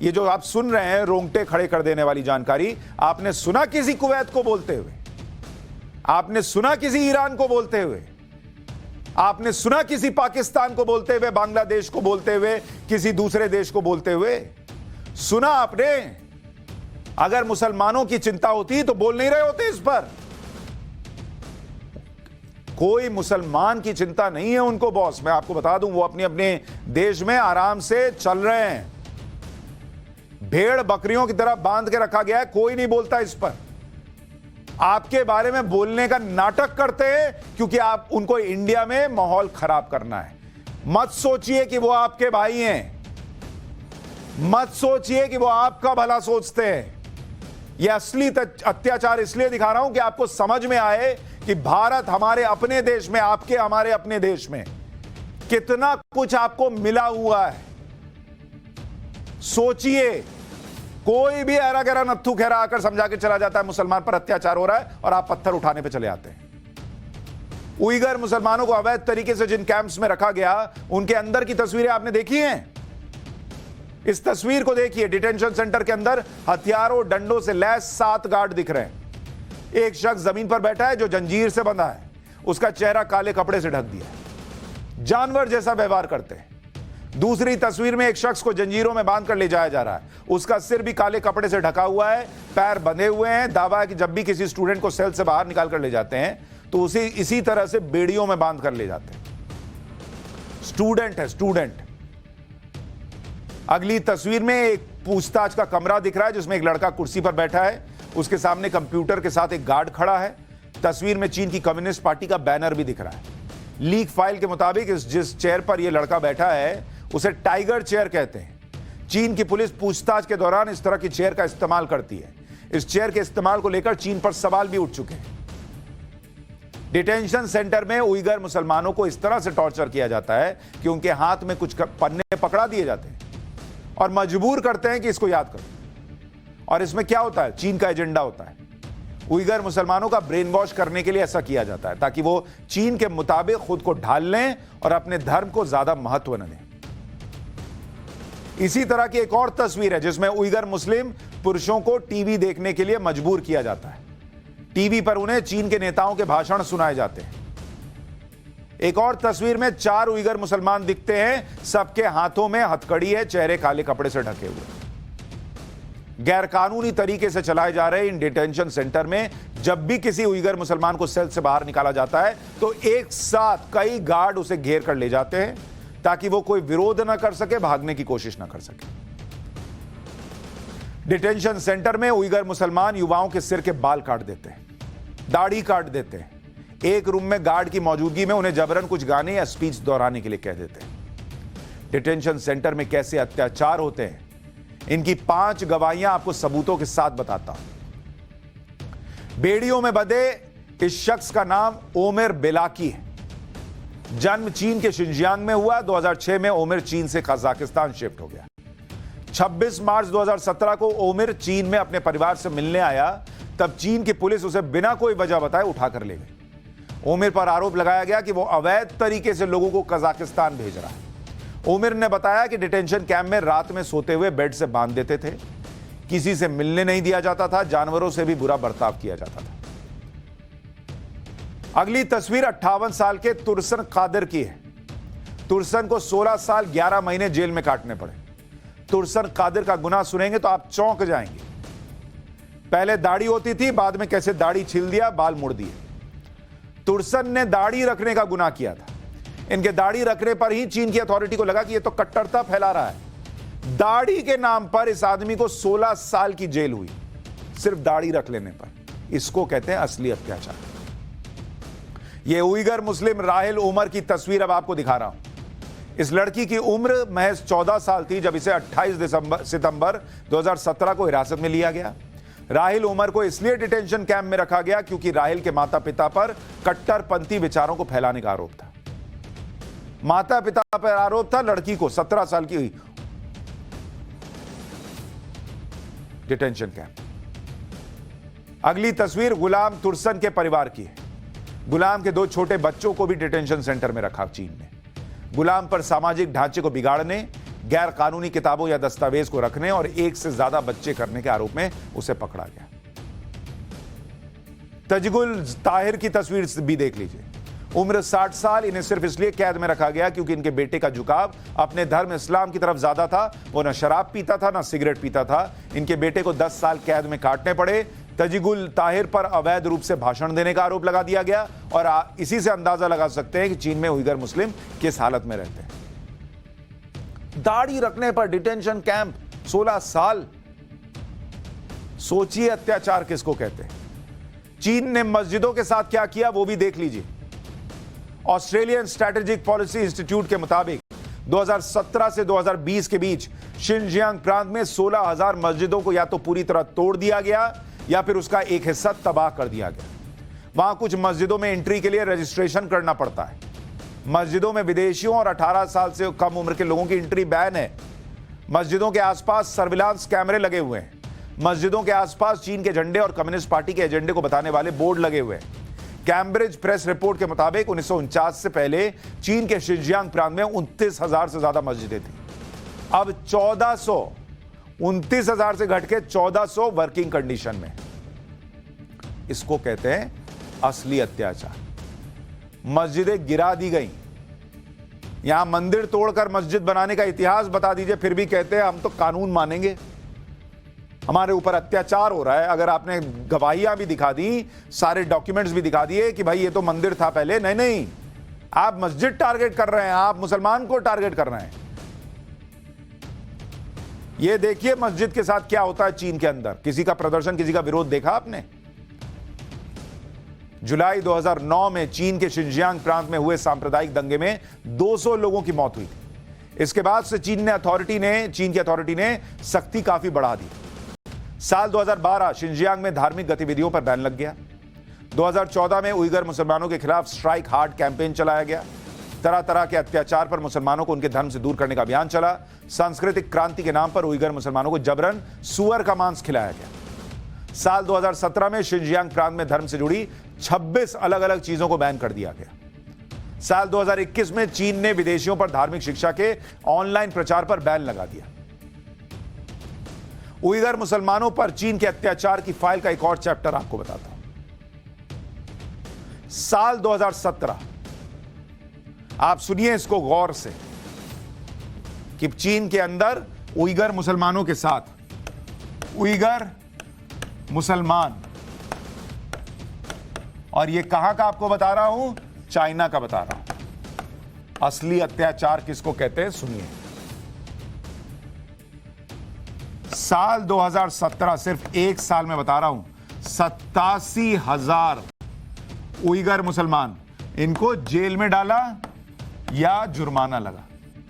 ये जो आप सुन रहे हैं रोंगटे खड़े कर देने वाली जानकारी, आपने सुना किसी कुवैत को बोलते हुए? आपने सुना किसी ईरान को बोलते हुए? आपने सुना किसी पाकिस्तान को बोलते हुए, बांग्लादेश को बोलते हुए, किसी दूसरे देश को बोलते हुए? सुना आपने? अगर मुसलमानों की चिंता होती तो बोल नहीं रहे होते इस पर। कोई मुसलमान की चिंता नहीं है उनको बॉस। मैं आपको बता दूं, वो अपने अपने देश में आराम से चल रहे हैं। भेड़ बकरियों की तरह बांध के रखा गया है, कोई नहीं बोलता इस पर। आपके बारे में बोलने का नाटक करते हैं क्योंकि आप उनको इंडिया में माहौल खराब करना है। मत सोचिए कि वो आपके भाई हैं, मत सोचिए कि वो आपका भला सोचते हैं। यह असली अत्याचार इसलिए दिखा रहा हूं कि आपको समझ में आए कि भारत हमारे अपने देश में, आपके हमारे अपने देश में कितना कुछ आपको मिला हुआ है। सोचिए, कोई भी ऐरा गैरा नत्थू खैरा आकर समझा के चला जाता है मुसलमान पर अत्याचार हो रहा है और आप पत्थर उठाने पे चले आते हैं। उइगर मुसलमानों को अवैध तरीके से जिन कैंप्स में रखा गया, उनके अंदर की तस्वीरें आपने देखी हैं? इस तस्वीर को देखिए। डिटेंशन सेंटर के अंदर हथियारों डंडों से लैस 7 गार्ड दिख रहे हैं। एक शख्स जमीन पर बैठा है जो जंजीर से बंधा है, उसका चेहरा काले कपड़े से ढक दिया है। जानवर जैसा व्यवहार करते हैं। दूसरी तस्वीर में एक शख्स को जंजीरों में बांध कर ले जाया जा रहा है, उसका सिर भी काले कपड़े से ढका हुआ है, पैर बंधे हुए हैं। दावा है कि जब भी किसी स्टूडेंट को सेल से बाहर निकाल कर ले जाते हैं तो उसे इसी तरह से बेड़ियों में बांध कर ले जाते हैं। स्टूडेंट है, स्टूडेंट। अगली तस्वीर में एक पूछताछ का कमरा दिख रहा है जिसमें एक लड़का कुर्सी पर बैठा है, उसके सामने कंप्यूटर के साथ एक गार्ड खड़ा है। तस्वीर में चीन की कम्युनिस्ट पार्टी का बैनर भी दिख रहा है। लीक फाइल के मुताबिक जिस चेयर पर यह लड़का बैठा है उसे टाइगर चेयर कहते हैं। चीन की पुलिस पूछताछ के दौरान इस तरह की चेयर का इस्तेमाल करती है। इस चेयर के इस्तेमाल को लेकर चीन पर सवाल भी उठ चुके हैं। डिटेंशन सेंटर में उइगर मुसलमानों को इस तरह से टॉर्चर किया जाता है कि उनके हाथ में कुछ पन्ने पकड़ा दिए जाते हैं और मजबूर करते हैं कि इसको याद करो। और इसमें क्या होता है? चीन का एजेंडा होता है। उइगर मुसलमानों का ब्रेन वॉश करने के लिए ऐसा किया जाता है ताकि वो चीन के मुताबिक खुद को ढाल लें और अपने धर्म को ज्यादा महत्व न दें। इसी तरह की एक और तस्वीर है जिसमें उइगर मुस्लिम पुरुषों को टीवी देखने के लिए मजबूर किया जाता है। टीवी पर उन्हें चीन के नेताओं के भाषण सुनाए जाते हैं। एक और तस्वीर में 4 उइगर मुसलमान दिखते हैं, सबके हाथों में हथकड़ी है, चेहरे काले कपड़े से ढके हुए। गैरकानूनी तरीके से चलाए जा रहे इन डिटेंशन सेंटर में जब भी किसी उइगर मुसलमान को सेल से बाहर निकाला जाता है तो एक साथ कई गार्ड उसे घेर कर ले जाते हैं ताकि वो कोई विरोध ना कर सके, भागने की कोशिश ना कर सके। डिटेंशन सेंटर में उइगर मुसलमान युवाओं के सिर के बाल काट देते हैं, दाढ़ी काट देते हैं। एक रूम में गार्ड की मौजूदगी में उन्हें जबरन कुछ गाने या स्पीच दोहराने के लिए कह देते हैं। डिटेंशन सेंटर में कैसे अत्याचार होते हैं, इनकी 5 गवाहियां आपको सबूतों के साथ बताता हूं। बेड़ियों में बंधे इस शख्स का नाम ओमर बेलाकी है। जन्म चीन के शिनजियांग में हुआ। 2006 में ओमर चीन से कजाकिस्तान शिफ्ट हो गया। 26 मार्च 2017 को ओमर चीन में अपने परिवार से मिलने आया, तब चीन की पुलिस उसे बिना कोई वजह बताए उठाकर ले गई। ओमर पर आरोप लगाया गया कि वो अवैध तरीके से लोगों को कजाकिस्तान भेज रहा है। ओमर ने बताया कि डिटेंशन कैंप में रात में सोते हुए बेड से बांध देते थे, किसी से मिलने नहीं दिया जाता था, जानवरों से भी बुरा बर्ताव किया जाता था। अगली तस्वीर 58 साल के तुरसन कादिर की है। तुरसन को 16 साल 11 महीने जेल में काटने पड़े। तुरसन कादिर का गुनाह सुनेंगे तो आप चौंक जाएंगे। पहले दाढ़ी होती थी, बाद में कैसे दाढ़ी छील दिया, बाल मुड़ दिए। तुरसन ने दाढ़ी रखने का गुनाह किया था। इनके दाढ़ी रखने पर ही चीन की अथॉरिटी को लगा कि यह तो कट्टरता फैला रहा है। दाढ़ी के नाम पर इस आदमी को 16 साल की जेल हुई, सिर्फ दाढ़ी रख लेने पर। इसको कहते हैं असली अत्याचार। यह उइगर मुस्लिम राहिल उमर की तस्वीर अब आपको दिखा रहा हूं। इस लड़की की उम्र महज 14 साल थी जब इसे 28 सितंबर 2017 को हिरासत में लिया गया। राहिल उमर को इसलिए डिटेंशन कैंप में रखा गया क्योंकि राहिल के माता पिता पर कट्टरपंथी विचारों को फैलाने का आरोप था। माता पिता पर आरोप था, लड़की को 17 साल की हुई डिटेंशन कैंप। अगली तस्वीर गुलाम तुरसन के परिवार की है। गुलाम के 2 छोटे बच्चों को भी डिटेंशन सेंटर में रखा चीन ने। गुलाम पर सामाजिक ढांचे को बिगाड़ने, गैर कानूनी किताबों या दस्तावेज को रखने और 1 से ज्यादा बच्चे करने के आरोप में उसे पकड़ा गया। तजगुल ताहिर की तस्वीर भी देख लीजिए। उम्र 60 साल। इन्हें सिर्फ इसलिए कैद में रखा गया क्योंकि इनके बेटे का झुकाव अपने धर्म इस्लाम की तरफ ज्यादा था। वो न शराब पीता था, न सिगरेट पीता था। इनके बेटे को 10 साल कैद में काटने पड़े। तजगुल ताहिर पर अवैध रूप से भाषण देने का आरोप लगा दिया गया और इसी से अंदाजा लगा सकते हैं कि चीन में उइगर मुस्लिम किस हालत में रहते हैं। दाढ़ी रखने पर डिटेंशन कैंप 16 साल। सोचिए अत्याचार किसको कहते हैं। चीन ने मस्जिदों के साथ क्या किया वो भी देख लीजिए। ऑस्ट्रेलियन स्ट्रैटेजिक पॉलिसी इंस्टीट्यूट के मुताबिक 2017 से 2020 के बीच शिनजियांग प्रांत में 16,000 मस्जिदों को या तो पूरी तरह तोड़ दिया गया या फिर उसका एक हिस्सा तबाह कर दिया गया। वहां कुछ मस्जिदों में एंट्री के लिए रजिस्ट्रेशन करना पड़ता है। मस्जिदों में विदेशियों और 18 साल से कम उम्र के लोगों की एंट्री बैन है। मस्जिदों के आसपास सर्विलांस कैमरे लगे हुए हैं। मस्जिदों के आसपास चीन के झंडे और कम्युनिस्ट पार्टी के एजेंडे को बताने वाले बोर्ड लगे हुए हैं। कैम्ब्रिज प्रेस रिपोर्ट के मुताबिक 1949 से पहले चीन के शिनजियांग प्रांत में 29,000 से ज्यादा मस्जिदें थी। अब 1400, 29,000 से घट के 1400 वर्किंग कंडीशन में। इसको कहते हैं असली अत्याचार। मस्जिदें गिरा दी गई। यहां मंदिर तोड़कर मस्जिद बनाने का इतिहास बता दीजिए, फिर भी कहते हैं हम तो कानून मानेंगे, हमारे ऊपर अत्याचार हो रहा है। अगर आपने गवाहियां भी दिखा दी, सारे डॉक्यूमेंट्स भी दिखा दिए कि भाई ये तो मंदिर था पहले, नहीं नहीं, आप मस्जिद टारगेट कर रहे हैं, आप मुसलमान को टारगेट कर रहे हैं। ये देखिए मस्जिद के साथ क्या होता है चीन के अंदर। किसी का प्रदर्शन, किसी का विरोध देखा आपने? जुलाई 2009 में चीन के शिनजियांग प्रांत में हुए सांप्रदायिक दंगे में 200 लोगों की मौत हुई थी। इसके बाद से चीन की अथॉरिटी ने सख्ती काफी बढ़ा दी। साल 2012 शिनजियांग में धार्मिक गतिविधियों पर बैन लग गया। 2014 में उइगर मुसलमानों के खिलाफ स्ट्राइक हार्ड कैंपेन चलाया गया। तरह तरह के अत्याचार पर मुसलमानों को उनके धर्म से दूर करने का अभियान चला। सांस्कृतिक क्रांति के नाम पर उइगर मुसलमानों को जबरन सुअर का मांस खिलाया गया। साल 2017 में शिनजियांग प्रांत में धर्म से जुड़ी 26 अलग अलग चीजों को बैन कर दिया गया। साल 2021 में चीन ने विदेशियों पर धार्मिक शिक्षा के ऑनलाइन प्रचार पर बैन लगा दिया। उइगर मुसलमानों पर चीन के अत्याचार की फाइल का एक और चैप्टर आपको बताता हूं। साल 2017, आप सुनिए इसको गौर से, कि चीन के अंदर उइगर मुसलमानों के साथ उइगर मुसलमान, और ये कहां का आपको बता रहा हूं, चाइना का बता रहा हूं। असली अत्याचार किसको कहते हैं सुनिए। साल 2017, सिर्फ एक साल में बता रहा हूं, 87,000 उइगर मुसलमान, इनको जेल में डाला या जुर्माना लगा।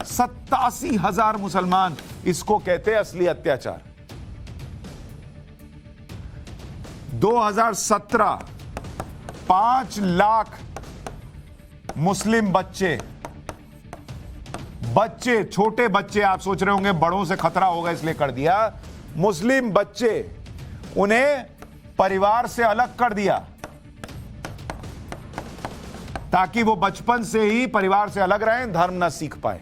87,000 मुसलमान, इसको कहते हैं असली अत्याचार। 2017, 5 लाख मुस्लिम बच्चे, छोटे बच्चे, आप सोच रहे होंगे बड़ों से खतरा होगा इसलिए कर दिया, मुस्लिम बच्चे, उन्हें परिवार से अलग कर दिया ताकि वो बचपन से ही परिवार से अलग रहें, धर्म न सीख पाए।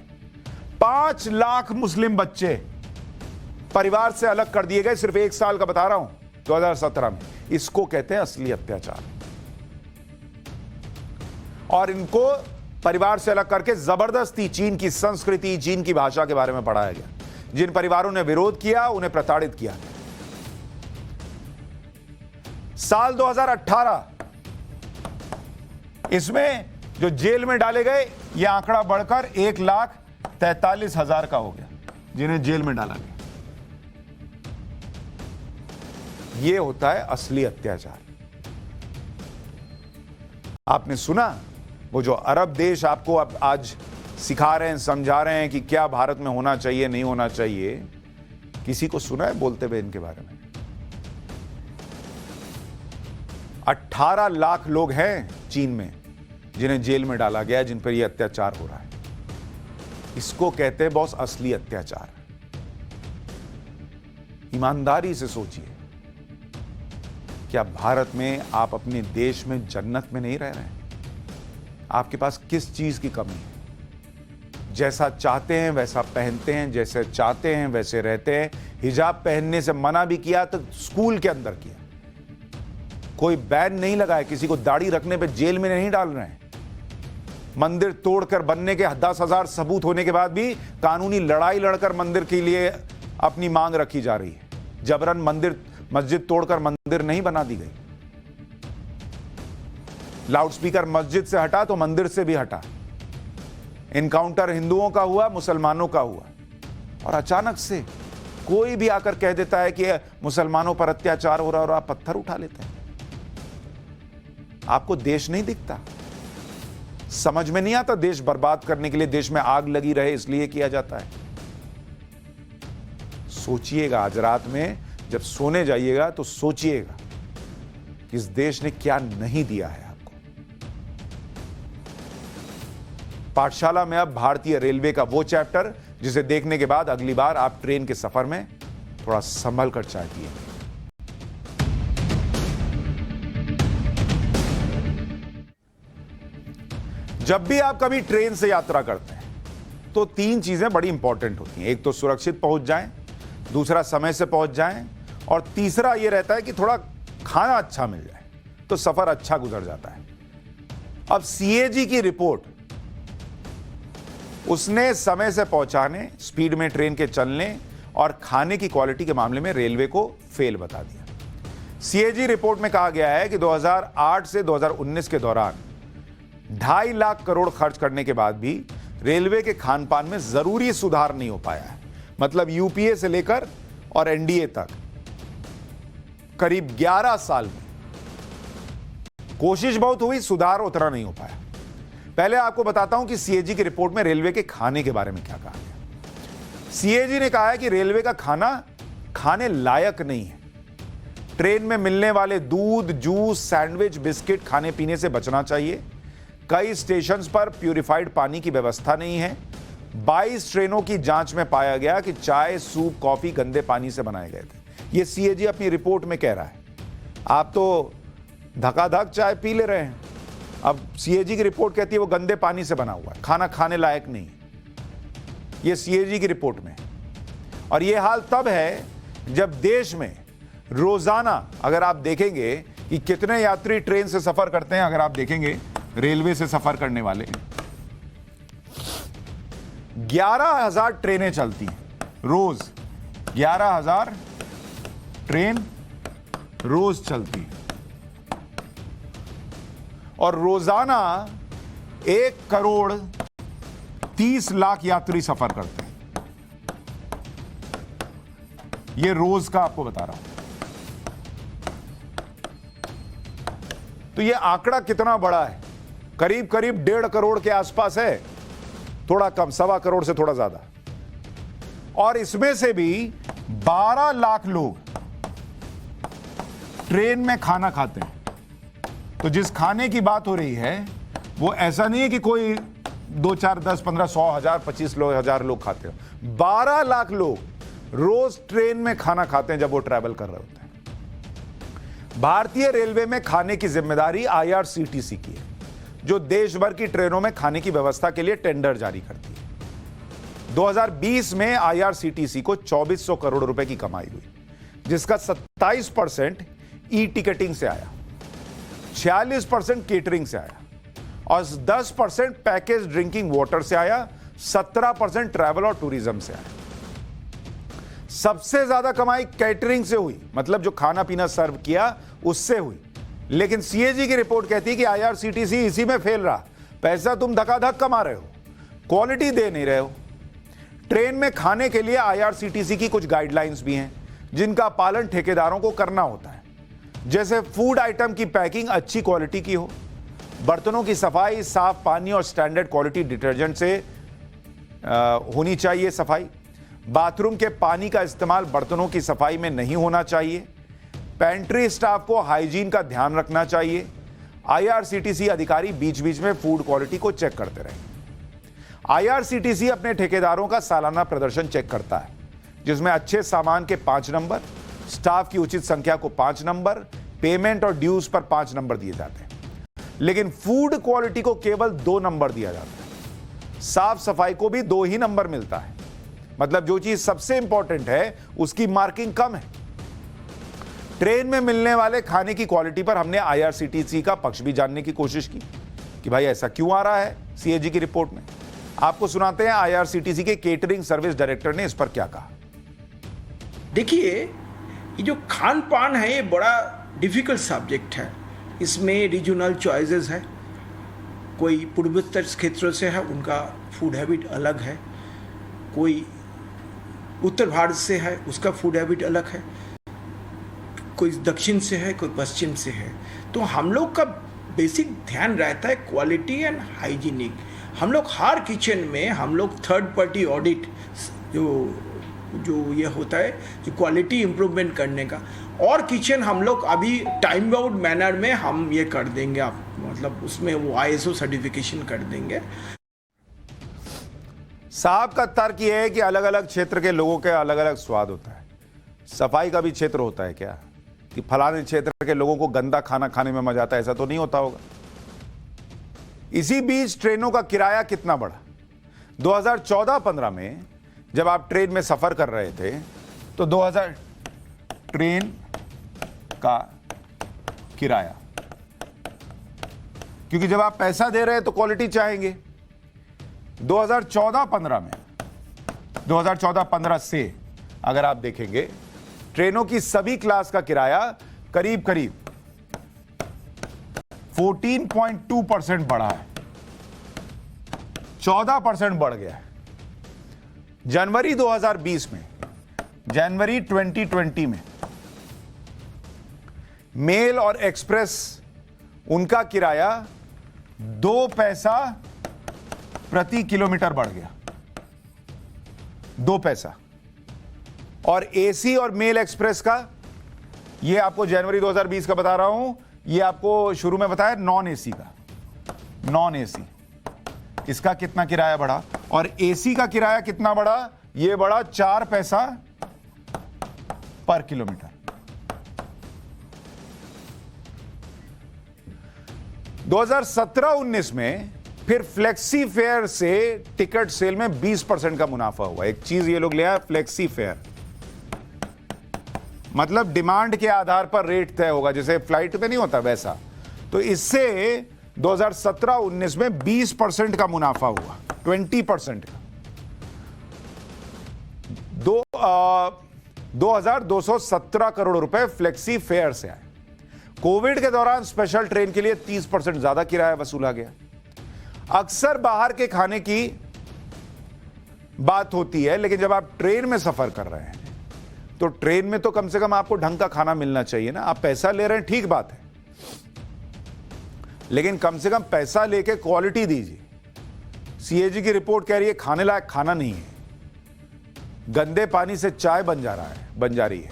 5 लाख मुस्लिम बच्चे परिवार से अलग कर दिए गए, सिर्फ एक साल का बता रहा हूं, 2017 में। इसको कहते हैं असली अत्याचार। और इनको परिवार से अलग करके जबरदस्ती चीन की संस्कृति, चीन की भाषा के बारे में पढ़ाया गया। जिन परिवारों ने विरोध किया उन्हें प्रताड़ित किया गया। साल 2018, इसमें जो जेल में डाले गए, यह आंकड़ा बढ़कर 1,43,000 का हो गया, जिन्हें जेल में डाला गया। यह होता है असली अत्याचार। आपने सुना वो जो अरब देश आपको अब आज सिखा रहे हैं, समझा रहे हैं कि क्या भारत में होना चाहिए, नहीं होना चाहिए, किसी को सुना है बोलते हुए इनके बारे में? 18 लाख लोग हैं चीन में जिन्हें जेल में डाला गया, जिन पर यह अत्याचार हो रहा है। इसको कहते हैं बॉस असली अत्याचार। ईमानदारी से सोचिए, क्या भारत में आप अपने देश में जन्नत में नहीं रह रहे हैं? आपके पास किस चीज की कमी है? जैसा चाहते हैं वैसा पहनते हैं, जैसे चाहते हैं वैसे रहते हैं। हिजाब पहनने से मना भी किया तो स्कूल के अंदर किया, कोई बैन नहीं लगाया। किसी को दाढ़ी रखने पे जेल में नहीं डाल रहे हैं। मंदिर तोड़कर बनने के 10,000 सबूत होने के बाद भी कानूनी लड़ाई लड़कर मंदिर के लिए अपनी मांग रखी जा रही है। जबरन मस्जिद तोड़कर मंदिर नहीं बना दी गई। लाउडस्पीकर मस्जिद से हटा तो मंदिर से भी हटा। इनकाउंटर हिंदुओं का हुआ, मुसलमानों का हुआ, और अचानक से कोई भी आकर कह देता है कि मुसलमानों पर अत्याचार हो रहा है और आप पत्थर उठा लेते हैं। आपको देश नहीं दिखता? समझ में नहीं आता देश बर्बाद करने के लिए, देश में आग लगी रहे इसलिए किया जाता है? सोचिएगा, आज रात में जब सोने जाइएगा तो सोचिएगा कि इस देश ने क्या नहीं दिया है आपको। पाठशाला में अब भारतीय रेलवे का वो चैप्टर जिसे देखने के बाद अगली बार आप ट्रेन के सफर में थोड़ा संभल कर चाय पिएंगे। जब भी आप कभी ट्रेन से यात्रा करते हैं तो 3 चीजें बड़ी इंपॉर्टेंट होती हैं। एक तो सुरक्षित पहुंच जाएं, दूसरा समय से पहुंच जाएं, और तीसरा यह रहता है कि थोड़ा खाना अच्छा मिल जाए तो सफर अच्छा गुजर जाता है। अब सीएजी की रिपोर्ट, उसने समय से पहुंचाने, स्पीड में ट्रेन के चलने और खाने की क्वालिटी के मामले में रेलवे को फेल बता दिया। सीएजी रिपोर्ट में कहा गया है कि 2008 से 2019 के दौरान 2.5 लाख करोड़ खर्च करने के बाद भी रेलवे के खान पान में जरूरी सुधार नहीं हो पाया है। मतलब यूपीए से लेकर और एनडीए तक करीब 11 साल में कोशिश बहुत हुई, सुधार उतना नहीं हो पाया। पहले आपको बताता हूं कि सीएजी की रिपोर्ट में रेलवे के खाने के बारे में क्या कहा गया। सीएजी ने कहा है कि रेलवे का खाना खाने लायक नहीं है। ट्रेन में मिलने वाले दूध, जूस, सैंडविच, बिस्किट खाने पीने से बचना चाहिए। कई स्टेशंस पर प्यूरिफाइड पानी की व्यवस्था नहीं है। 22 ट्रेनों की जांच में पाया गया कि चाय, सूप, कॉफी गंदे पानी से बनाए गए थे। ये सीएजी अपनी रिपोर्ट में कह रहा है। आप तो धकाधक चाय पी ले रहे हैं, अब सीएजी की रिपोर्ट कहती है वो गंदे पानी से बना हुआ है, खाना खाने लायक नहीं। ये सीएजी की रिपोर्ट में। और ये हाल तब है जब देश में रोजाना अगर आप देखेंगे कि कितने यात्री ट्रेन से सफर करते हैं, अगर आप देखेंगे रेलवे से सफर करने वाले 11,000 ट्रेनें चलती हैं रोज। 11,000 ट्रेन रोज चलती है और रोजाना 1,30,00,000 यात्री सफर करते हैं। ये रोज का आपको बता रहा हूं। तो ये आंकड़ा कितना बड़ा है? करीब करीब 1.5 करोड़ के आसपास है, थोड़ा कम, 1.25 करोड़ से थोड़ा ज्यादा। और इसमें से भी 12 लाख लोग ट्रेन में खाना खाते हैं। तो जिस खाने की बात हो रही है वो ऐसा नहीं है कि कोई 2, 4, 10, 15, 100, 1000, 25 लोग, 1000 लोग खाते हैं। 12 लाख लोग रोज ट्रेन में खाना खाते हैं जब वो ट्रैवल कर रहे होते हैं। भारतीय रेलवे में खाने की जिम्मेदारी आईआरसीटीसी की है, जो देश भर की ट्रेनों में खाने की व्यवस्था के लिए टेंडर जारी करती है। 2020 में आईआरसीटीसी को 2400 करोड़ रुपए की कमाई हुई, जिसका 27% ई टिकटिंग से आया, 46% केटरिंग से आया और 10% पैकेज ड्रिंकिंग वाटर से आया, 17% ट्रैवल और टूरिज्म से आया। सबसे ज्यादा कमाई कैटरिंग से हुई, मतलब जो खाना पीना सर्व किया उससे हुई। लेकिन सीएजी की रिपोर्ट कहती है कि आईआरसीटीसी इसी में फेल रहा। पैसा तुम धकाधक कमा रहे हो, क्वालिटी दे नहीं रहे हो। ट्रेन में खाने के लिए आईआरसीटीसी की कुछ गाइडलाइंस भी हैं जिनका पालन ठेकेदारों को करना होता है, जैसे फूड आइटम की पैकिंग अच्छी क्वालिटी की हो, बर्तनों की सफाई साफ पानी और स्टैंडर्ड क्वालिटी डिटर्जेंट से होनी चाहिए सफाई, बाथरूम के पानी का इस्तेमाल बर्तनों की सफाई में नहीं होना चाहिए, पेंट्री स्टाफ को हाइजीन का ध्यान रखना चाहिए। आईआरसीटीसी अधिकारी बीच बीच में फूड क्वालिटी को चेक करते रहे। आईआरसीटीसी अपने ठेकेदारों का सालाना प्रदर्शन चेक करता है, जिसमें अच्छे सामान के 5 नंबर, स्टाफ की उचित संख्या को 5 नंबर, पेमेंट और ड्यूज पर 5 नंबर दिए जाते हैं। लेकिन फूड क्वालिटी को केवल 2 नंबर दिया जाता है। साफ सफाई को भी 2 ही नंबर मिलता है, मतलब जो चीज सबसे इंपॉर्टेंट है उसकी मार्किंग कम है। ट्रेन में मिलने वाले खाने की क्वालिटी पर हमने आईआरसीटीसी का पक्ष भी जानने की कोशिश की कि भाई ऐसा क्यों आ रहा है सीएजी की रिपोर्ट में। आपको सुनाते हैं आईआरसीटीसी के केटरिंग सर्विस डायरेक्टर ने इस पर क्या कहा। देखिए, ये जो खान पान है ये बड़ा डिफिकल्ट सब्जेक्ट है। इसमें रीजनल चॉइसेस है, कोई पूर्वोत्तर क्षेत्रों से है, उनका फूड हैबिट अलग है, कोई उत्तर भारत से है, उसका फूड हैबिट अलग है, कोई दक्षिण से है, कोई पश्चिम से है। तो हम लोग का बेसिक ध्यान रहता है क्वालिटी एंड हाइजीनिक। हम लोग हर किचन में हम लोग थर्ड पार्टी ऑडिट जो ये होता है, जो क्वालिटी इम्प्रूवमेंट करने का, और किचन हम लोग अभी टाइम बाउंड मैनर में हम ये कर देंगे, आप मतलब उसमें वो आईएसओ सर्टिफिकेशन कर देंगे। साहब का तर्क यह है कि अलग अलग क्षेत्र के लोगों के अलग अलग स्वाद होता है। सफाई का भी क्षेत्र होता है क्या, कि फलाने क्षेत्र के लोगों को गंदा खाना खाने में मजा आता है? ऐसा तो नहीं होता होगा। इसी बीच ट्रेनों का किराया कितना बढ़ा। 2014-15 में जब आप ट्रेन में सफर कर रहे थे तो 2000 ट्रेन का किराया, क्योंकि जब आप पैसा दे रहे हैं तो क्वालिटी चाहेंगे। 2014-15 में, 2014-15 से अगर आप देखेंगे ट्रेनों की सभी क्लास का किराया करीब करीब 14.2% बढ़ा है, 14% बढ़ गया है। जनवरी 2020 में, जनवरी 2020 में मेल और एक्सप्रेस उनका किराया 2 पैसा प्रति किलोमीटर बढ़ गया, 2 पैसा। और एसी और मेल एक्सप्रेस का, ये आपको जनवरी 2020 का बता रहा हूं, ये आपको शुरू में बताया नॉन एसी का। नॉन एसी, इसका कितना किराया बढ़ा, और एसी का किराया कितना बढ़ा, ये बढ़ा 4 पैसा पर किलोमीटर। 2017-19 में फिर फ्लेक्सी फेयर से टिकट सेल में 20% का मुनाफा हुआ। एक चीज ये लोग ले आए, फ्लेक्सी फेयर, मतलब डिमांड के आधार पर रेट तय होगा, जैसे फ्लाइट पे नहीं होता वैसा। तो इससे 2017-19 में 20% का मुनाफा हुआ, 20% का। 2,217 करोड़ रुपए फ्लेक्सी फेयर से आए। कोविड के दौरान स्पेशल ट्रेन के लिए 30% ज्यादा किराया वसूला गया। अक्सर बाहर के खाने की बात होती है, लेकिन जब आप ट्रेन में सफर कर रहे हैं तो ट्रेन में तो कम से कम आपको ढंग का खाना मिलना चाहिए ना। आप पैसा ले रहे हैं, ठीक बात है, लेकिन कम से कम पैसा लेके क्वालिटी दीजिए। सीएजी की रिपोर्ट कह रही है खाने लायक खाना नहीं है, गंदे पानी से चाय बन जा रही है।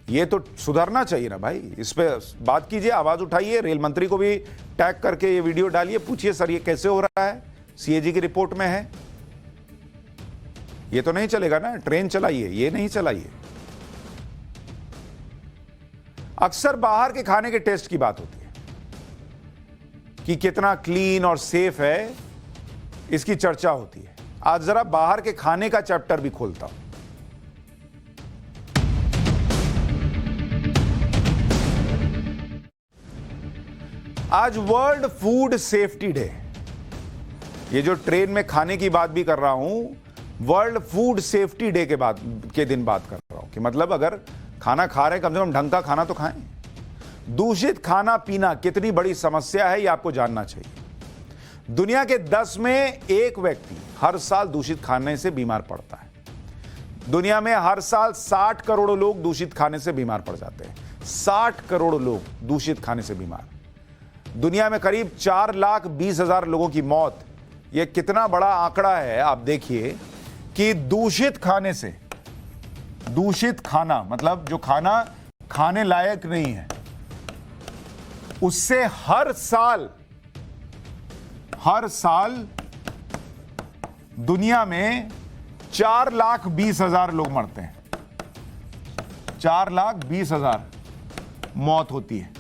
ये तो सुधरना चाहिए ना भाई, इस पे बात कीजिए, आवाज उठाइए, रेल मंत्री को भी टैग करके ये वीडियो डालिए, पूछिए सर ये कैसे हो रहा है, सीएजी की रिपोर्ट में है। ये तो नहीं चलेगा ना, ट्रेन चलाइए, ये नहीं चलाइए। अक्सर बाहर के खाने के टेस्ट की बात होती है कि कितना क्लीन और सेफ है, इसकी चर्चा होती है। आज जरा बाहर के खाने का चैप्टर भी खोलता हूं। आज वर्ल्ड फूड सेफ्टी डे। ये जो ट्रेन में खाने की बात भी कर रहा हूं, वर्ल्ड फूड सेफ्टी डे के दिन बात कर रहा हूं कि मतलब अगर खाना खा रहे हैं, कम से कम ढंग का खाना तो खाएं। दूषित खाना पीना कितनी बड़ी समस्या है, ये आपको जानना चाहिए। दुनिया के 10 में 1 व्यक्ति हर साल दूषित खाने से बीमार पड़ता है। दुनिया में हर साल 60 करोड़ लोग दूषित खाने से बीमार पड़ जाते हैं। 60 करोड़ लोग दूषित खाने से बीमार। दुनिया में करीब 4,20,000 लोगों की मौत। यह कितना बड़ा आंकड़ा है, आप देखिए कि दूषित खाने से, दूषित खाना मतलब जो खाना खाने लायक नहीं है, उससे हर साल दुनिया में 4,20,000 लोग मरते हैं। 4,20,000 मौत होती है।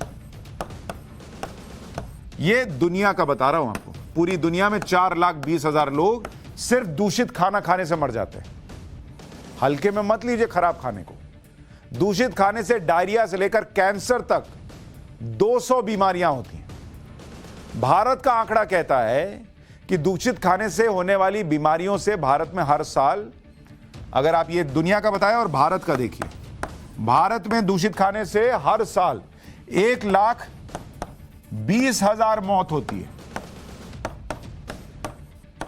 ये दुनिया का बता रहा हूं आपको, पूरी दुनिया में 4,20,000 लोग सिर्फ दूषित खाना खाने से मर जाते हैं। हल्के में मत लीजिए खराब खाने को। दूषित खाने से डायरिया से लेकर कैंसर तक 200 बीमारियां होती हैं। भारत का आंकड़ा कहता है कि दूषित खाने से होने वाली बीमारियों से भारत में हर साल, अगर आप ये दुनिया का बताएं और भारत का देखिए, भारत में दूषित खाने से हर साल 1,20,000 मौत होती है।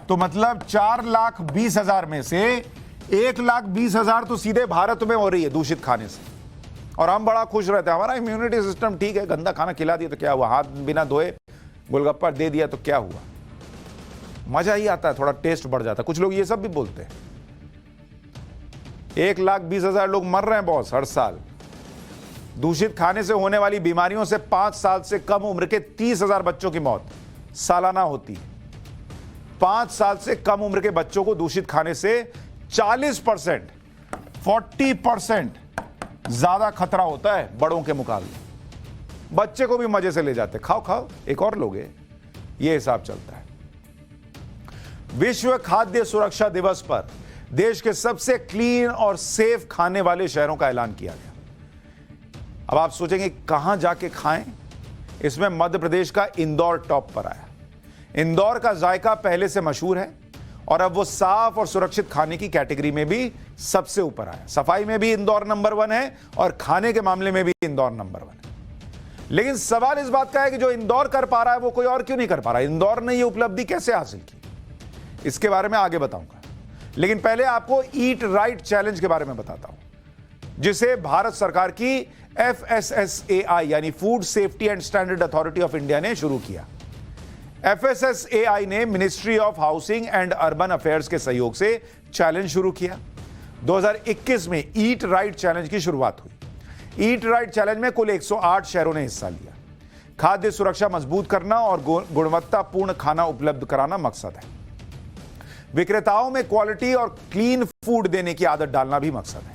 तो मतलब 4,20,000 में से 1,20,000 तो सीधे भारत में हो रही है दूषित खाने से। और हम बड़ा खुश रहते हैं, हमारा इम्यूनिटी सिस्टम ठीक है, गंदा खाना खिला दिया तो क्या हुआ, हाथ बिना धोए गोलगप्पा दे दिया तो क्या हुआ। मजा ही आता है, थोड़ा टेस्ट बढ़ जाता है। कुछ लोग ये सब भी बोलते हैं। 1,20,000 लोग मर रहे हैं बॉस हर साल दूषित खाने से होने वाली बीमारियों से। 5 साल से कम उम्र के 30,000 बच्चों की मौत सालाना होती है। 5 साल से कम उम्र के बच्चों को दूषित खाने से 40% ज्यादा खतरा होता है बड़ों के मुकाबले। बच्चे को भी मजे से ले जाते, खाओ खाओ एक और लोगे, ये हिसाब चलता है। विश्व खाद्य सुरक्षा दिवस पर देश के सबसे क्लीन और सेफ खाने वाले शहरों का ऐलान किया गया। अब आप सोचेंगे कहां जाके खाएं, इसमें मध्य प्रदेश का इंदौर टॉप पर आया। इंदौर का जायका पहले से मशहूर है और अब वो साफ और सुरक्षित खाने की कैटेगरी में भी सबसे ऊपर आया। सफाई में भी इंदौर नंबर 1 है और खाने के मामले में भी इंदौर नंबर 1 है। लेकिन सवाल इस बात का है कि जो इंदौर कर पा रहा है वो कोई और क्यों नहीं कर पा रहा है। इंदौर ने ये उपलब्धि कैसे हासिल की, इसके बारे में आगे बताऊंगा। लेकिन पहले आपको ईट राइट चैलेंज के बारे में बताता हूं, जिसे भारत सरकार की FSSAI यानी food safety and standard authority of India ने शुरू किया। FSSAI ने ministry of housing and urban affairs के सहयोग से चैलेंज शुरू किया। 2021 में ईट राइट चैलेंज की शुरुआत हुई। ईट राइट चैलेंज में कुल 108 शहरों ने हिस्सा लिया। खाद्य सुरक्षा मजबूत करना और गुणवत्तापूर्ण खाना उपलब्ध कराना मकसद है। विक्रेताओं में क्वालिटी और क्लीन फूड देने की आदत डालना भी मकसद है।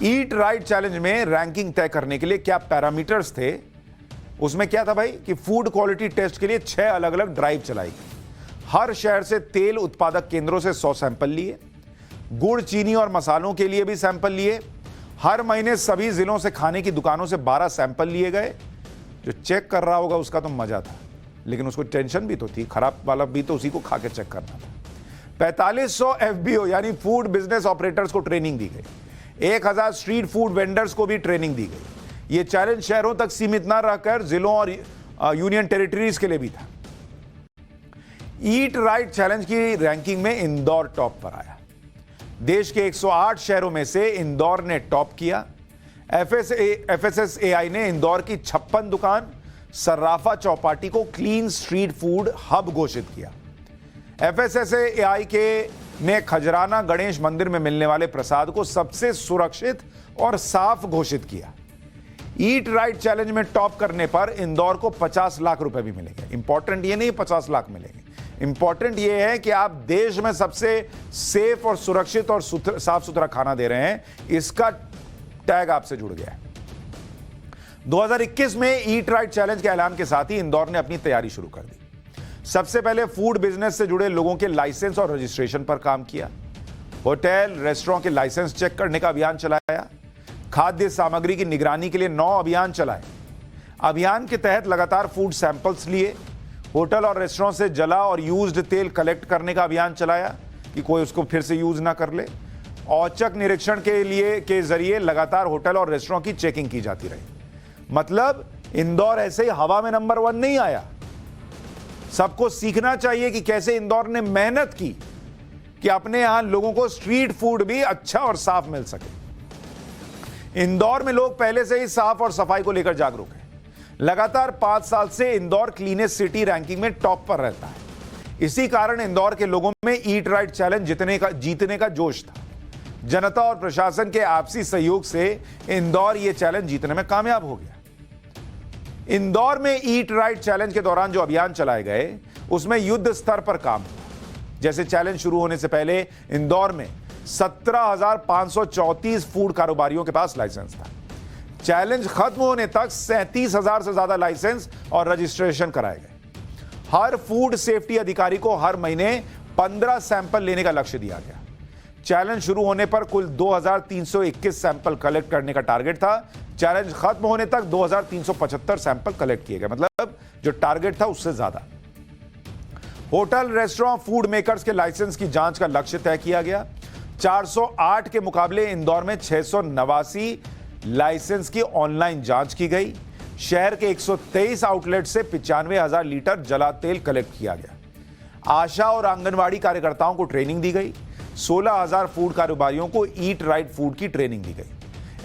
ईट राइट चैलेंज में रैंकिंग तय करने के लिए क्या पैरामीटर्स थे, उसमें क्या था भाई कि फूड क्वालिटी टेस्ट के लिए 6 अलग अलग ड्राइव चलाई गई। हर शहर से तेल उत्पादक केंद्रों से 100 सैंपल लिए, गुड़, चीनी और मसालों के लिए भी सैंपल लिए। हर महीने सभी जिलों से खाने की दुकानों से 12 सैंपल लिए गए। जो चेक कर रहा होगा उसका तो मजा था, लेकिन उसको टेंशन भी तो थी, खराब वाला भी तो उसी को खा के चेक करना था। 4500 FBO यानी फूड बिजनेस ऑपरेटर्स को ट्रेनिंग दी गई। 1000 स्ट्रीट फूड वेंडर्स को भी ट्रेनिंग दी गई। यह चैलेंज शहरों तक सीमित ना रहकर जिलों और यूनियन टेरिटरीज के लिए भी था। ईट राइट चैलेंज की रैंकिंग में इंदौर टॉप पर आया। देश के 108 शहरों में से इंदौर ने टॉप किया। FSSAI ने इंदौर की 56 दुकान सर्राफा चौपाटी को क्लीन स्ट्रीट फूड हब घोषित किया। FSSAI ने खजराना गणेश मंदिर में मिलने वाले प्रसाद को सबसे सुरक्षित और साफ घोषित किया। ईट राइट चैलेंज में टॉप करने पर इंदौर को 50 लाख रुपए भी मिलेंगे। इंपॉर्टेंट ये नहीं 50 लाख मिलेंगे, इंपॉर्टेंट ये है कि आप देश में सबसे सेफ और सुरक्षित और साफ सुथरा खाना दे रहे हैं, इसका टैग आपसे जुड़ गया है। 2021 में ईट राइट चैलेंज के ऐलान के साथ ही इंदौर ने अपनी तैयारी शुरू कर दी। सबसे पहले फूड बिजनेस से जुड़े लोगों के लाइसेंस और रजिस्ट्रेशन पर काम किया। होटल, रेस्टोरेंट के लाइसेंस चेक करने का अभियान चलाया। खाद्य सामग्री की निगरानी के लिए 9 अभियान चलाए। अभियान के तहत लगातार फूड सैंपल्स लिए। होटल और रेस्टोरेंट से जला और यूज्ड तेल कलेक्ट करने का अभियान चलाया कि कोई उसको फिर से यूज ना कर ले। औचक निरीक्षण के जरिए लगातार होटल और रेस्टोरेंट की चेकिंग की जाती रही। मतलब इंदौर ऐसे ही हवा में नंबर 1 नहीं आया। सबको सीखना चाहिए कि कैसे इंदौर ने मेहनत की कि अपने यहां लोगों को स्ट्रीट फूड भी अच्छा और साफ मिल सके। इंदौर में लोग पहले से ही साफ और सफाई को लेकर जागरूक हैं। लगातार 5 साल से इंदौर क्लीनेस्ट सिटी रैंकिंग में टॉप पर रहता है। इसी कारण इंदौर के लोगों में ईट राइट चैलेंज जीतने का जोश था। जनता और प्रशासन के आपसी सहयोग से इंदौर यह चैलेंज जीतने में कामयाब हो गया। इंदौर में ईट राइट चैलेंज के दौरान जो अभियान चलाए गए उसमें युद्ध स्तर पर काम हुआ। जैसे चैलेंज शुरू होने से पहले इंदौर में 17,534 फूड कारोबारियों के पास लाइसेंस था। चैलेंज खत्म होने तक 37,000 से ज्यादा लाइसेंस और रजिस्ट्रेशन कराए गए। हर फूड सेफ्टी अधिकारी को हर महीने 15 सैंपल लेने का लक्ष्य दिया गया। चैलेंज शुरू होने पर कुल 2,321 सैंपल कलेक्ट करने का टारगेट था। चैलेंज खत्म होने तक 2,375 सैंपल कलेक्ट किए गए, मतलब जो टारगेट था उससे ज्यादा। होटल, रेस्टोरेंट, फूड मेकर्स के लाइसेंस की जांच का लक्ष्य तय किया गया। 408 के मुकाबले इंदौर में 689 लाइसेंस की ऑनलाइन जांच की गई। शहर के 123 आउटलेट से 95,000 लीटर जला तेल कलेक्ट किया गया। आशा और आंगनवाड़ी कार्यकर्ताओं को ट्रेनिंग दी गई। 16,000 फूड कारोबारियों को ईट राइट फूड की ट्रेनिंग दी गई।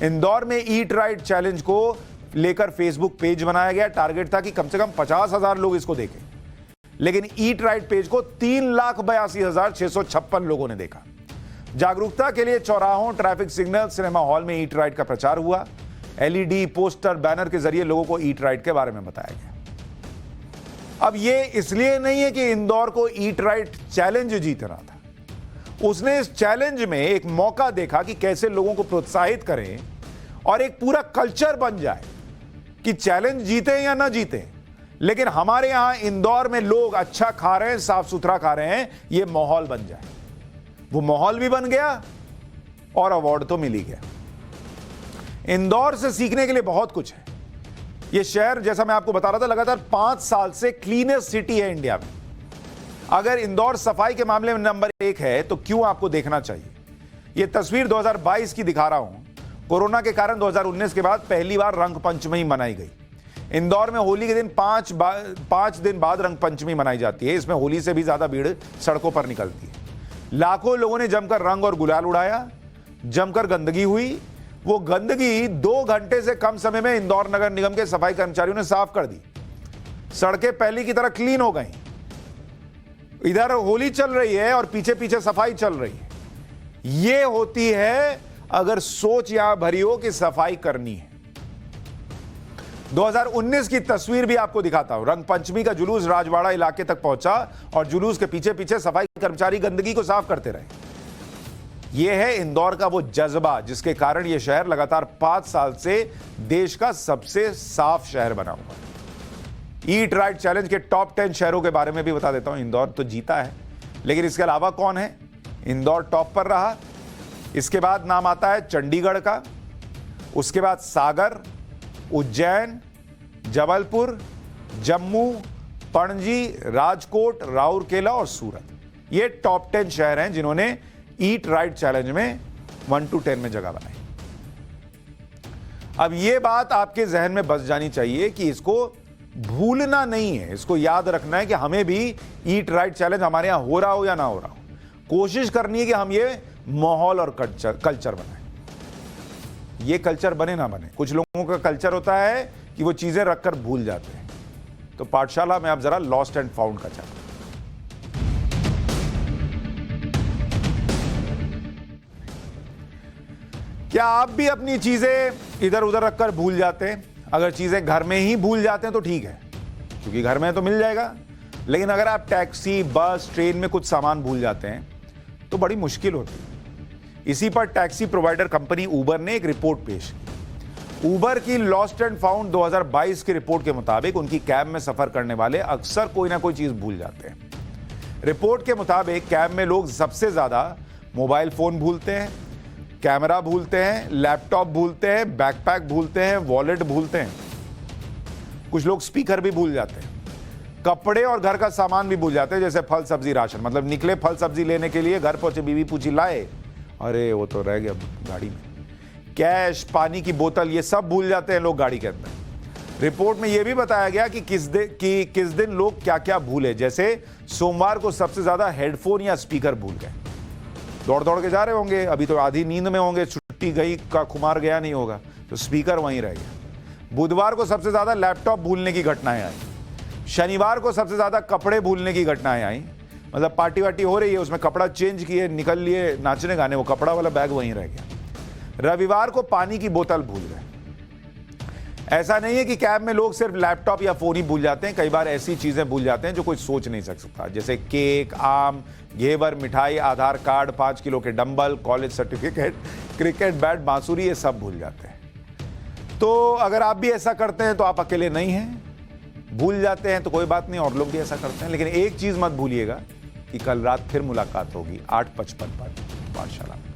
इंदौर में ईट राइट चैलेंज को लेकर फेसबुक पेज बनाया गया। टारगेट था कि कम से कम 50,000 लोग इसको देखें, लेकिन ईट राइट पेज को 3,82,656 लोगों ने देखा। जागरूकता के लिए चौराहों, ट्रैफिक सिग्नल, सिनेमा हॉल में ईट राइट का प्रचार हुआ। LED, पोस्टर, बैनर के जरिए लोगों को ईट राइट के बारे में बताया गया। अब यह इसलिए नहीं है कि इंदौर को ईट राइट चैलेंज जीतना था। उसने इस चैलेंज में एक मौका देखा कि कैसे लोगों को प्रोत्साहित करें और एक पूरा कल्चर बन जाए कि चैलेंज जीते या ना जीते, लेकिन हमारे यहां इंदौर में लोग अच्छा खा रहे हैं, साफ सुथरा खा रहे हैं, यह माहौल बन जाए। वो माहौल भी बन गया और अवार्ड तो मिल ही गया। इंदौर से सीखने के लिए बहुत कुछ है। यह शहर, जैसा मैं आपको बता रहा था, लगातार 5 साल से क्लीनेस्ट सिटी है इंडिया में। अगर इंदौर सफाई के मामले में नंबर 1 है तो क्यों आपको देखना चाहिए। यह तस्वीर 2022 की दिखा रहा हूं। कोरोना के कारण 2019 के बाद पहली बार रंग पंचमी मनाई गई। इंदौर में होली के दिन 5 दिन बाद रंग पंचमी मनाई जाती है। इसमें होली से भी ज्यादा भीड़ सड़कों पर निकलती है। लाखों लोगों ने जमकर रंग और गुलाल उड़ाया। जमकर गंदगी हुई। वो गंदगी 2 घंटे से कम समय में इंदौर नगर निगम के सफाई कर्मचारियों ने साफ कर दी। सड़कें पहले की तरह क्लीन हो गई। इधर होली चल रही है और पीछे पीछे सफाई चल रही है। यह होती है अगर सोच यहां भरी हो कि सफाई करनी है। 2019 की तस्वीर भी आपको दिखाता हूं। रंग पंचमी का जुलूस राजवाड़ा इलाके तक पहुंचा और जुलूस के पीछे पीछे सफाई कर्मचारी गंदगी को साफ करते रहे। यह है इंदौर का वो जज्बा जिसके कारण यह शहर लगातार 5 साल से देश का सबसे साफ शहर बना हुआ है। ईट राइट चैलेंज के टॉप 10 शहरों के बारे में भी बता देता हूं। इंदौर तो जीता है, लेकिन इसके अलावा कौन है? इंदौर टॉप पर रहा। इसके बाद नाम आता है चंडीगढ़ का, उसके बाद सागर, उज्जैन, जबलपुर, जम्मू, पणजी, राजकोट, राउरकेला और सूरत। ये टॉप 10 शहर हैं जिन्होंने ईट राइट चैलेंज में 1 to 10 में जगह बनाई। अब यह बात आपके जहन में बस जानी चाहिए कि इसको भूलना नहीं है, इसको याद रखना है कि हमें भी ईट राइट चैलेंज हमारे यहां हो रहा हो या ना हो रहा हो, कोशिश करनी है कि हम ये माहौल और कल्चर बनाएं। ये कल्चर बने ना बने, कुछ लोगों का कल्चर होता है कि वो चीजें रखकर भूल जाते हैं। तो पाठशाला में आप जरा लॉस्ट एंड फाउंड का चैप्टर। क्या आप भी अपनी चीजें इधर उधर रखकर भूल जाते हैं? अगर चीजें घर में ही भूल जाते हैं तो ठीक है, क्योंकि घर में तो मिल जाएगा। लेकिन अगर आप टैक्सी, बस, ट्रेन में कुछ सामान भूल जाते हैं तो बड़ी मुश्किल होती है। इसी पर टैक्सी प्रोवाइडर कंपनी उबर ने एक रिपोर्ट पेश की। उबर की लॉस्ट एंड फाउंड 2022 की रिपोर्ट के मुताबिक उनकी कैब में सफर करने वाले अक्सर कोई ना कोई चीज भूल जाते हैं। रिपोर्ट के मुताबिक कैब में लोग सबसे ज्यादा मोबाइल फोन भूलते हैं, कैमरा भूलते हैं, लैपटॉप भूलते हैं, बैकपैक भूलते हैं, वॉलेट भूलते हैं। कुछ लोग स्पीकर भी भूल जाते हैं, कपड़े और घर का सामान भी भूल जाते हैं, जैसे फल सब्जी राशन। मतलब निकले फल सब्जी लेने के लिए, घर पहुंचे, बीवी पूछी लाए, अरे वो तो रह गया गाड़ी में। कैश, पानी की बोतल, ये सब भूल जाते हैं लोग गाड़ी के अंदर। रिपोर्ट में यह भी बताया गया कि किस दिन लोग क्या क्या भूले। जैसे सोमवार को सबसे ज्यादा हेडफोन या स्पीकर भूल गए, दौड़ दौड़ के जा रहे होंगे, अभी तो आधी नींद में होंगे, छुट्टी गई का खुमार गया नहीं होगा, तो स्पीकर वहीं रह गया। बुधवार को सबसे ज्यादा लैपटॉप भूलने की घटनाएं आई। शनिवार को सबसे ज्यादा कपड़े भूलने की घटनाएं आई। मतलब पार्टी वार्टी हो रही है, उसमें कपड़ा चेंज किए, निकल लिए नाचने गाने, वो कपड़ा वाला बैग वहीं रह गया। रविवार को पानी की बोतल भूल गए। ऐसा नहीं है कि कैब में लोग सिर्फ लैपटॉप या फोन ही भूल जाते हैं, कई बार ऐसी चीजें भूल जाते हैं जो कोई सोच नहीं सकता, जैसे केक, आम, घेवर, मिठाई, आधार कार्ड, 5 किलो के dumbbell, college certificate, cricket bat, बांसुरी, ये सब भूल जाते हैं। तो अगर आप भी ऐसा करते हैं तो आप अकेले नहीं हैं। भूल जाते हैं तो कोई बात नहीं, और लोग भी ऐसा करते हैं। लेकिन एक चीज मत भूलिएगा कि कल रात फिर मुलाकात होगी 8:55 पर पाठशाला में।